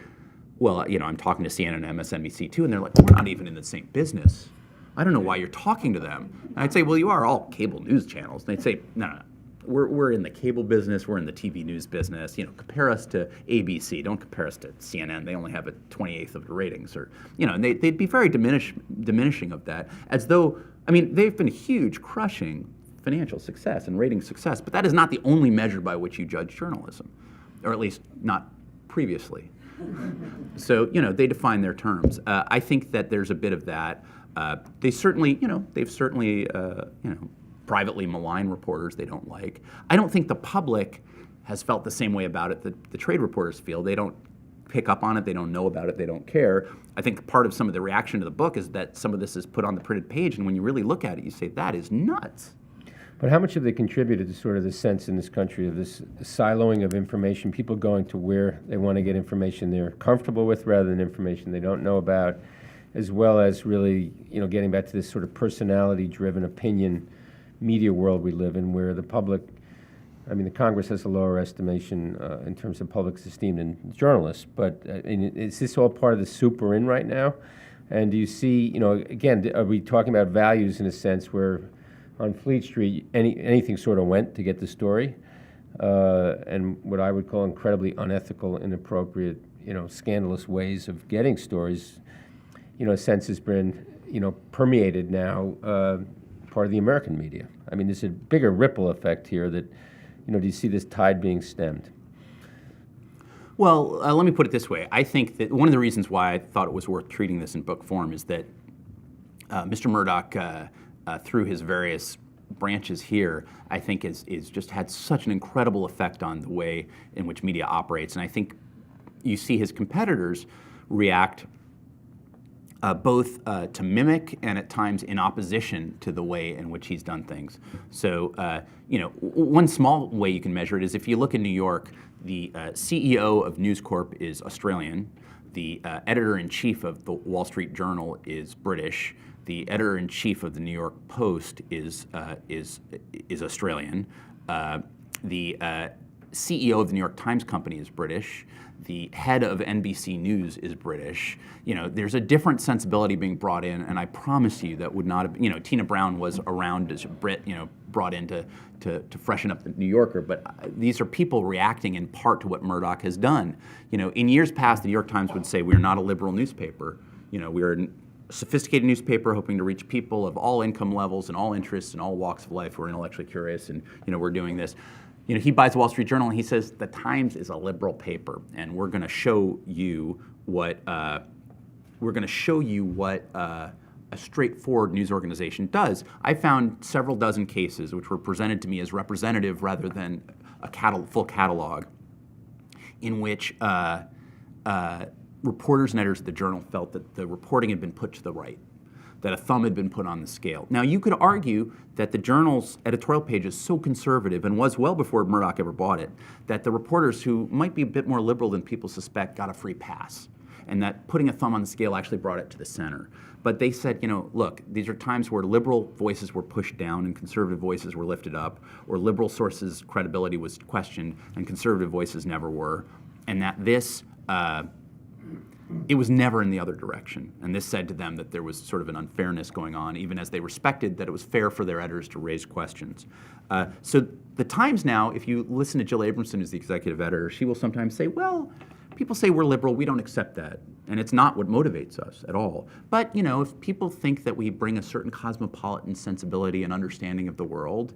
well, I'm talking to CNN and MSNBC too, and they're like, we're not even in the same business. I don't know why you're talking to them. And I'd say, well, you are all cable news channels. And they'd say, no. We're in the cable business, we're in the TV news business. Compare us to ABC. Don't compare us to CNN. They only have a 28th of the ratings, or and they'd be very diminishing of that, as though they've been huge, crushing financial success and rating success, but that is not the only measure by which you judge journalism, or at least not previously. So they define their terms. I think that there's a bit of that. They've certainly privately malign reporters they don't like. I don't think the public has felt the same way about it that the trade reporters feel. They don't pick up on it, they don't know about it, they don't care. I think part of some of the reaction to the book is that some of this is put on the printed page, and when you really look at it, you say, that is nuts. But how much have they contributed to sort of the sense in this country of this siloing of information, people going to where they want to get information they're comfortable with rather than information they don't know about, as well as really, getting back to this sort of personality-driven opinion media world we live in, where the public, the Congress has a lower estimation in terms of public's esteem than journalists, but is this all part of the soup we're in right now? And do you see, again, are we talking about values in a sense where on Fleet Street anything sort of went to get the story, and what I would call incredibly unethical, inappropriate, scandalous ways of getting stories, a sense has been, permeated now part of the American media. There's a bigger ripple effect here that, do you see this tide being stemmed? Well, let me put it this way. I think that one of the reasons why I thought it was worth treating this in book form is that Mr. Murdoch, through his various branches here, I think is just had such an incredible effect on the way in which media operates. And I think you see his competitors react both to mimic and at times in opposition to the way in which he's done things. So, one small way you can measure it is if you look in New York, the CEO of News Corp is Australian, the editor-in-chief of the Wall Street Journal is British, the editor-in-chief of the New York Post is Australian, the CEO of the New York Times Company is British. The head of NBC News is British. There's a different sensibility being brought in, and I promise you that would not have. Tina Brown was around as a Brit, brought in to freshen up the New Yorker. But these are people reacting in part to what Murdoch has done. In years past, the New York Times would say we're not a liberal newspaper. We're a sophisticated newspaper hoping to reach people of all income levels and all interests and all walks of life who are intellectually curious, and we're doing this. He buys the Wall Street Journal and he says the Times is a liberal paper, and we're going to show you what a straightforward news organization does. I found several dozen cases which were presented to me as representative rather than a full catalog, in which reporters and editors of the Journal felt that the reporting had been put to the right, that a thumb had been put on the scale. Now, you could argue that the Journal's editorial page is so conservative, and was well before Murdoch ever bought it, that the reporters who might be a bit more liberal than people suspect got a free pass, and that putting a thumb on the scale actually brought it to the center. But they said, look, these are times where liberal voices were pushed down and conservative voices were lifted up, or liberal sources' credibility was questioned and conservative voices never were, and that this it was never in the other direction. And this said to them that there was sort of an unfairness going on, even as they respected that it was fair for their editors to raise questions. So the Times now, if you listen to Jill Abramson, who's the executive editor, she will sometimes say, well, people say we're liberal, we don't accept that. And it's not what motivates us at all. But, if people think that we bring a certain cosmopolitan sensibility and understanding of the world,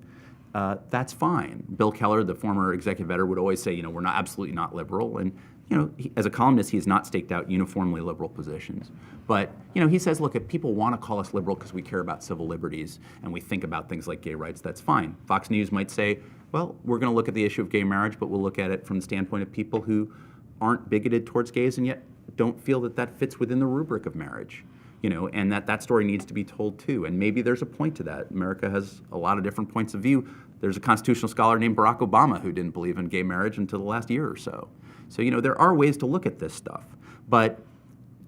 that's fine. Bill Keller, the former executive editor, would always say, we're not absolutely not liberal. And as a columnist, he has not staked out uniformly liberal positions. But, he says, look, if people want to call us liberal because we care about civil liberties and we think about things like gay rights, that's fine. Fox News might say, well, we're going to look at the issue of gay marriage, but we'll look at it from the standpoint of people who aren't bigoted towards gays and yet don't feel that that fits within the rubric of marriage. And that story needs to be told too. And maybe there's a point to that. America has a lot of different points of view. There's a constitutional scholar named Barack Obama who didn't believe in gay marriage until the last year or so. So, there are ways to look at this stuff. But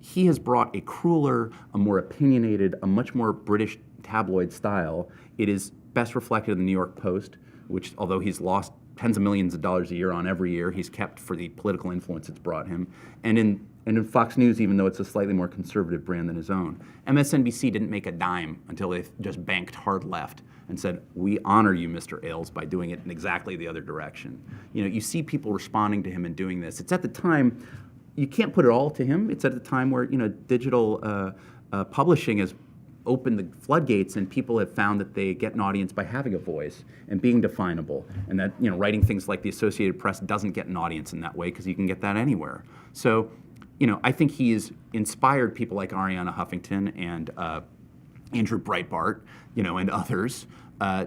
he has brought a crueler, a more opinionated, a much more British tabloid style. It is best reflected in the New York Post, which, although he's lost tens of millions of dollars a year on every year, he's kept for the political influence it's brought him. And in Fox News, even though it's a slightly more conservative brand than his own. MSNBC didn't make a dime until they just banked hard left and said, we honor you, Mr. Ailes, by doing it in exactly the other direction. You see people responding to him and doing this. It's at the time, you can't put it all to him. It's at the time where, digital publishing has opened the floodgates, and people have found that they get an audience by having a voice and being definable, and that, writing things like the Associated Press doesn't get an audience in that way because you can get that anywhere. So, I think he's inspired people like Arianna Huffington and Andrew Breitbart, and others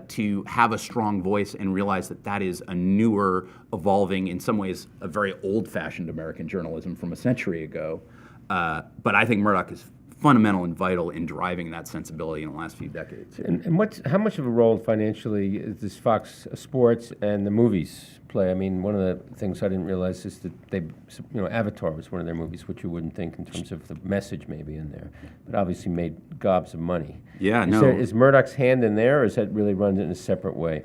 to have a strong voice and realize that that is a newer, evolving, in some ways, a very old-fashioned American journalism from a century ago. But I think Murdoch is fundamental and vital in driving that sensibility in the last few decades. And how much of a role financially does Fox Sports and the movies play? I mean, one of the things I didn't realize is that Avatar was one of their movies, which you wouldn't think in terms of the message maybe in there, but obviously made gobs of money. Yeah, Is Murdoch's hand in there, or is that really run in a separate way?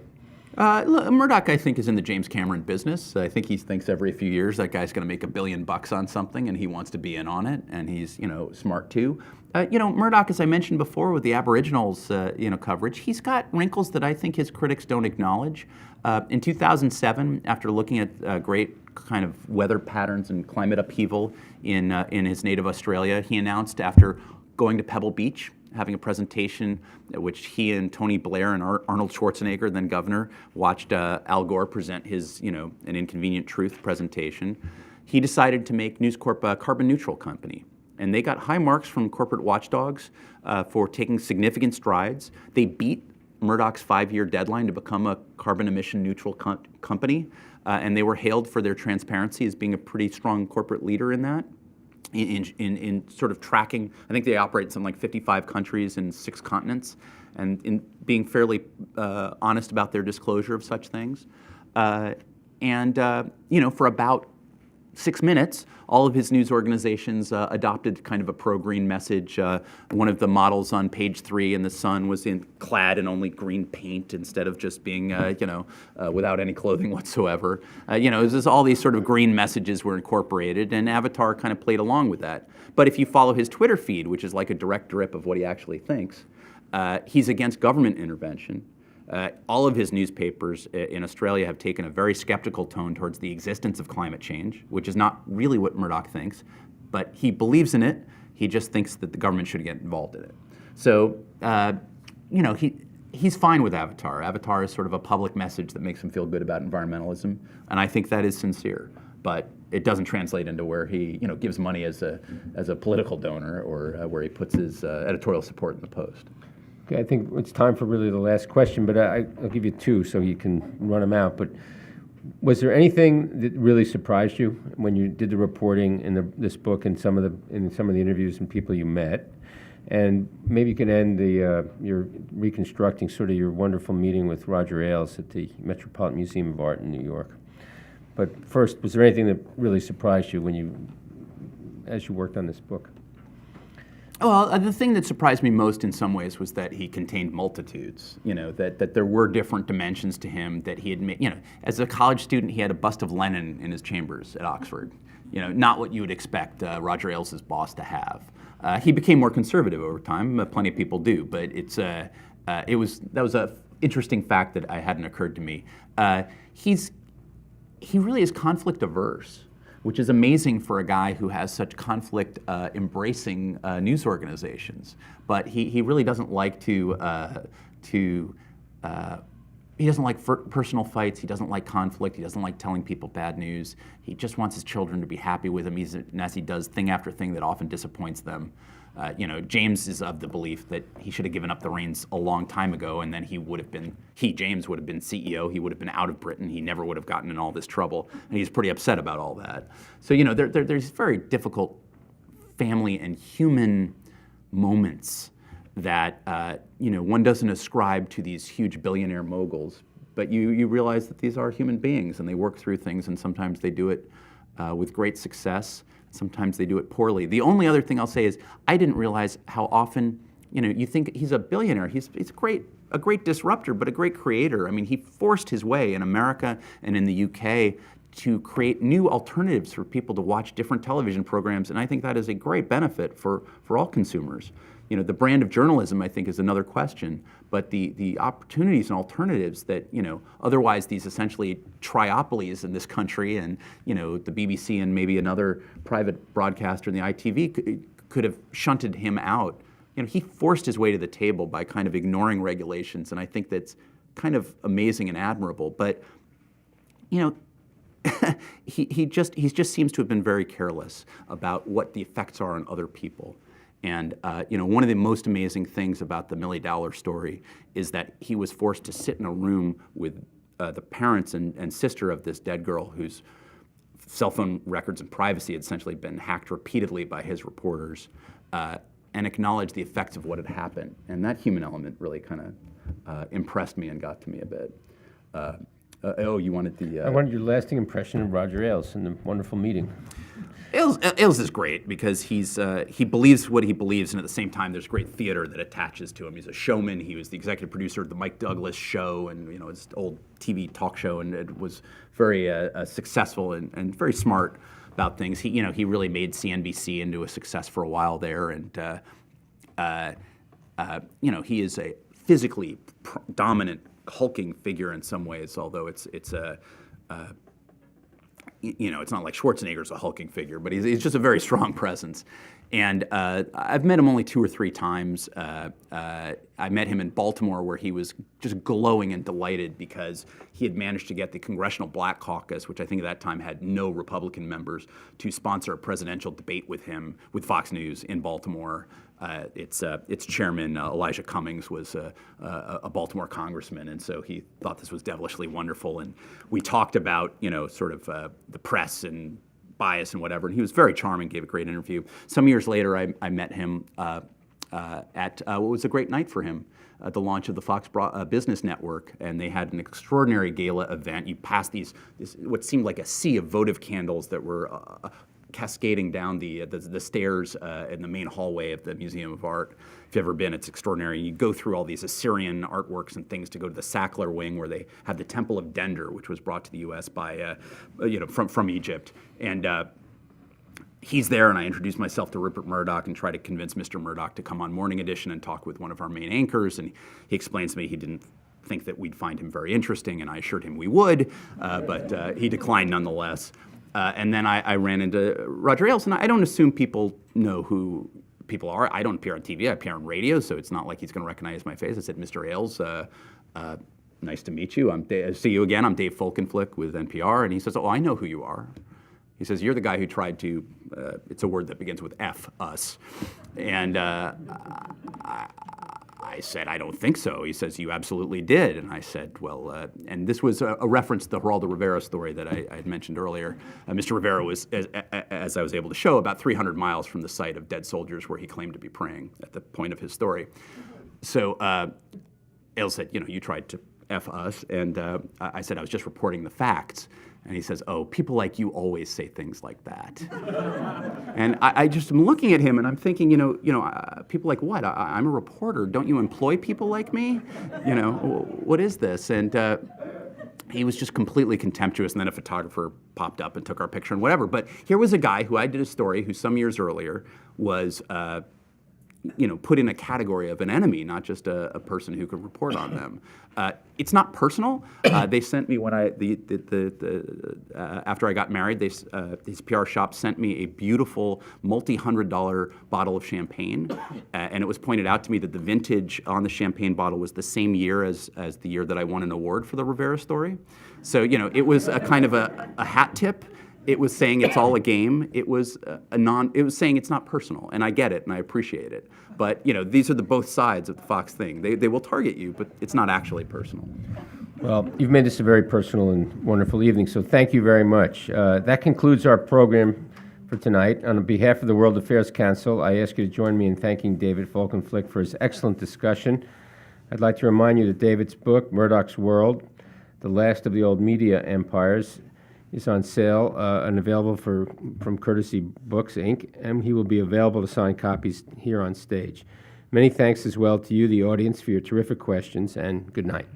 Murdoch, I think, is in the James Cameron business. I think he thinks every few years that guy's going to make $1 billion on something, and he wants to be in on it, and he's, smart too. Murdoch, as I mentioned before, with the Aboriginals, coverage, he's got wrinkles that I think his critics don't acknowledge. In 2007, after looking at great kind of weather patterns and climate upheaval in his native Australia, he announced, after going to Pebble Beach, having a presentation at which he and Tony Blair and Arnold Schwarzenegger, then governor, watched Al Gore present his, An Inconvenient Truth presentation. he decided to make News Corp a carbon neutral company. And they got high marks from corporate watchdogs for taking significant strides. They beat Murdoch's 5-year deadline to become a carbon emission neutral company. And they were hailed for their transparency as being a pretty strong corporate leader in that. In sort of tracking, I think they operate in something like 55 countries in 6 continents, and in being fairly honest about their disclosure of such things. For about 6 minutes, all of his news organizations adopted kind of a pro-green message. One of the models on page 3 in The Sun was clad in only green paint instead of just being, without any clothing whatsoever. It was just all these sort of green messages were incorporated, and Avatar kind of played along with that. But if you follow his Twitter feed, which is like a direct drip of what he actually thinks, he's against government intervention. All of his newspapers in Australia have taken a very skeptical tone towards the existence of climate change, which is not really what Murdoch thinks, but he believes in it. He just thinks that the government should get involved in it. So, he's fine with Avatar. Avatar is sort of a public message that makes him feel good about environmentalism, and I think that is sincere. But it doesn't translate into where he, gives money as a political donor or where he puts his editorial support in the Post. Okay, I think it's time for really the last question, but I'll give you 2 so you can run them out. But was there anything that really surprised you when you did the reporting in this book and some of the interviews and people you met? And maybe you can end your reconstructing sort of your wonderful meeting with Roger Ailes at the Metropolitan Museum of Art in New York. But first, was there anything that really surprised you as you worked on this book? Well, the thing that surprised me most in some ways was that he contained multitudes, that there were different dimensions to him, that he had made, as a college student, he had a bust of Lenin in his chambers at Oxford, not what you would expect Roger Ailes' boss to have. He became more conservative over time, plenty of people do, but that was an interesting fact that hadn't occurred to me. He really is conflict averse, which is amazing for a guy who has such conflict-embracing news organizations. But he really doesn't like he doesn't like personal fights. He doesn't like conflict. He doesn't like telling people bad news. He just wants his children to be happy with him, and as he does thing after thing that often disappoints them. James is of the belief that he should have given up the reins a long time ago, and then James would have been CEO. He would have been out of Britain. He never would have gotten in all this trouble, and he's pretty upset about all that. So there's very difficult family and human moments that one doesn't ascribe to these huge billionaire moguls, but you realize that these are human beings, and they work through things, and sometimes they do it with great success. Sometimes they do it poorly. The only other thing I'll say is I didn't realize how often, you think he's a billionaire. He's a great disruptor, but a great creator. I mean, he forced his way in America and in the UK to create new alternatives for people to watch different television programs, and I think that is a great benefit for all consumers. The brand of journalism, I think, is another question, but the opportunities and alternatives that, otherwise these essentially triopolies in this country and, the BBC and maybe another private broadcaster in the ITV could have shunted him out. He forced his way to the table by kind of ignoring regulations, and I think that's kind of amazing and admirable. But, he just seems to have been very careless about what the effects are on other people. And one of the most amazing things about the Millie Dowler story is that he was forced to sit in a room with the parents and sister of this dead girl whose cell phone records and privacy had essentially been hacked repeatedly by his reporters, and acknowledge the effects of what had happened. And that human element really kind of impressed me and got to me a bit. You wanted the... I wanted your lasting impression of Roger Ailes and the wonderful meeting. Ailes is great because he believes what he believes, and at the same time, there's great theater that attaches to him. He's a showman. He was the executive producer of the Mike Douglas Show, and his old TV talk show, and it was very successful and very smart about things. He really made CNBC into a success for a while there, and he is a physically dominant, hulking figure in some ways, although it's not like Schwarzenegger's a hulking figure, but he's just a very strong presence. And I've met him only 2 or 3 times. I met him in Baltimore, where he was just glowing and delighted because he had managed to get the Congressional Black Caucus, which I think at that time had no Republican members, to sponsor a presidential debate with him, with Fox News in Baltimore. Its chairman, Elijah Cummings, was a Baltimore congressman, and so he thought this was devilishly wonderful. And we talked about, sort of the press and bias and whatever, and he was very charming, gave a great interview. Some years later, I met him at what was a great night for him, the launch of the Fox Business Network, and they had an extraordinary gala event. You passed this what seemed like a sea of votive candles that were cascading down the stairs in the main hallway of the Museum of Art. If you've ever been, it's extraordinary. You go through all these Assyrian artworks and things to go to the Sackler wing, where they have the Temple of Dender, which was brought to the U.S. by, from Egypt. And he's there, and I introduce myself to Rupert Murdoch and try to convince Mr. Murdoch to come on Morning Edition and talk with one of our main anchors. And he explains to me he didn't think that we'd find him very interesting, and I assured him we would, but he declined nonetheless. And then I ran into Roger Ailes, and I don't assume people know who people are. I don't appear on TV, I appear on radio, so it's not like he's going to recognize my face. I said, Mr. Ailes, nice to meet you. See you again. I'm Dave Folkenflik with NPR. And he says, oh, I know who you are. He says, you're the guy who tried to, it's a word that begins with F, us. And I said, I don't think so. He says, you absolutely did. And I said, well, and this was a reference to the Geraldo Rivera story that I had mentioned earlier. Mr. Rivera was, as I was able to show, about 300 miles from the site of dead soldiers where he claimed to be praying at the point of his story. So Ailes said, you tried to F us. And I said, I was just reporting the facts. And he says, oh, people like you always say things like that. And I just am looking at him, and I'm thinking, people like what? I'm a reporter. Don't you employ people like me? What is this? And he was just completely contemptuous, and then a photographer popped up and took our picture and whatever. But here was a guy who I did a story who some years earlier was put in a category of an enemy, not just a person who could report on them. It's not personal. They sent me when after I got married, his PR shop sent me a beautiful multi-$100 bottle of champagne, and it was pointed out to me that the vintage on the champagne bottle was the same year as the year that I won an award for the Rivera story. So it was a kind of a hat tip. It was saying it's all a game. It was it was saying it's not personal, and I get it and I appreciate it. But these are the both sides of the Fox thing. They will target you, but it's not actually personal. Well, you've made this a very personal and wonderful evening, so thank you very much. That concludes our program for tonight. On behalf of the World Affairs Council, I ask you to join me in thanking David Folkenflik for his excellent discussion. I'd like to remind you that David's book, Murdoch's World, The Last of the Old Media Empires, is on sale and available from Courtesy Books, Inc., and he will be available to sign copies here on stage. Many thanks as well to you, the audience, for your terrific questions, and good night.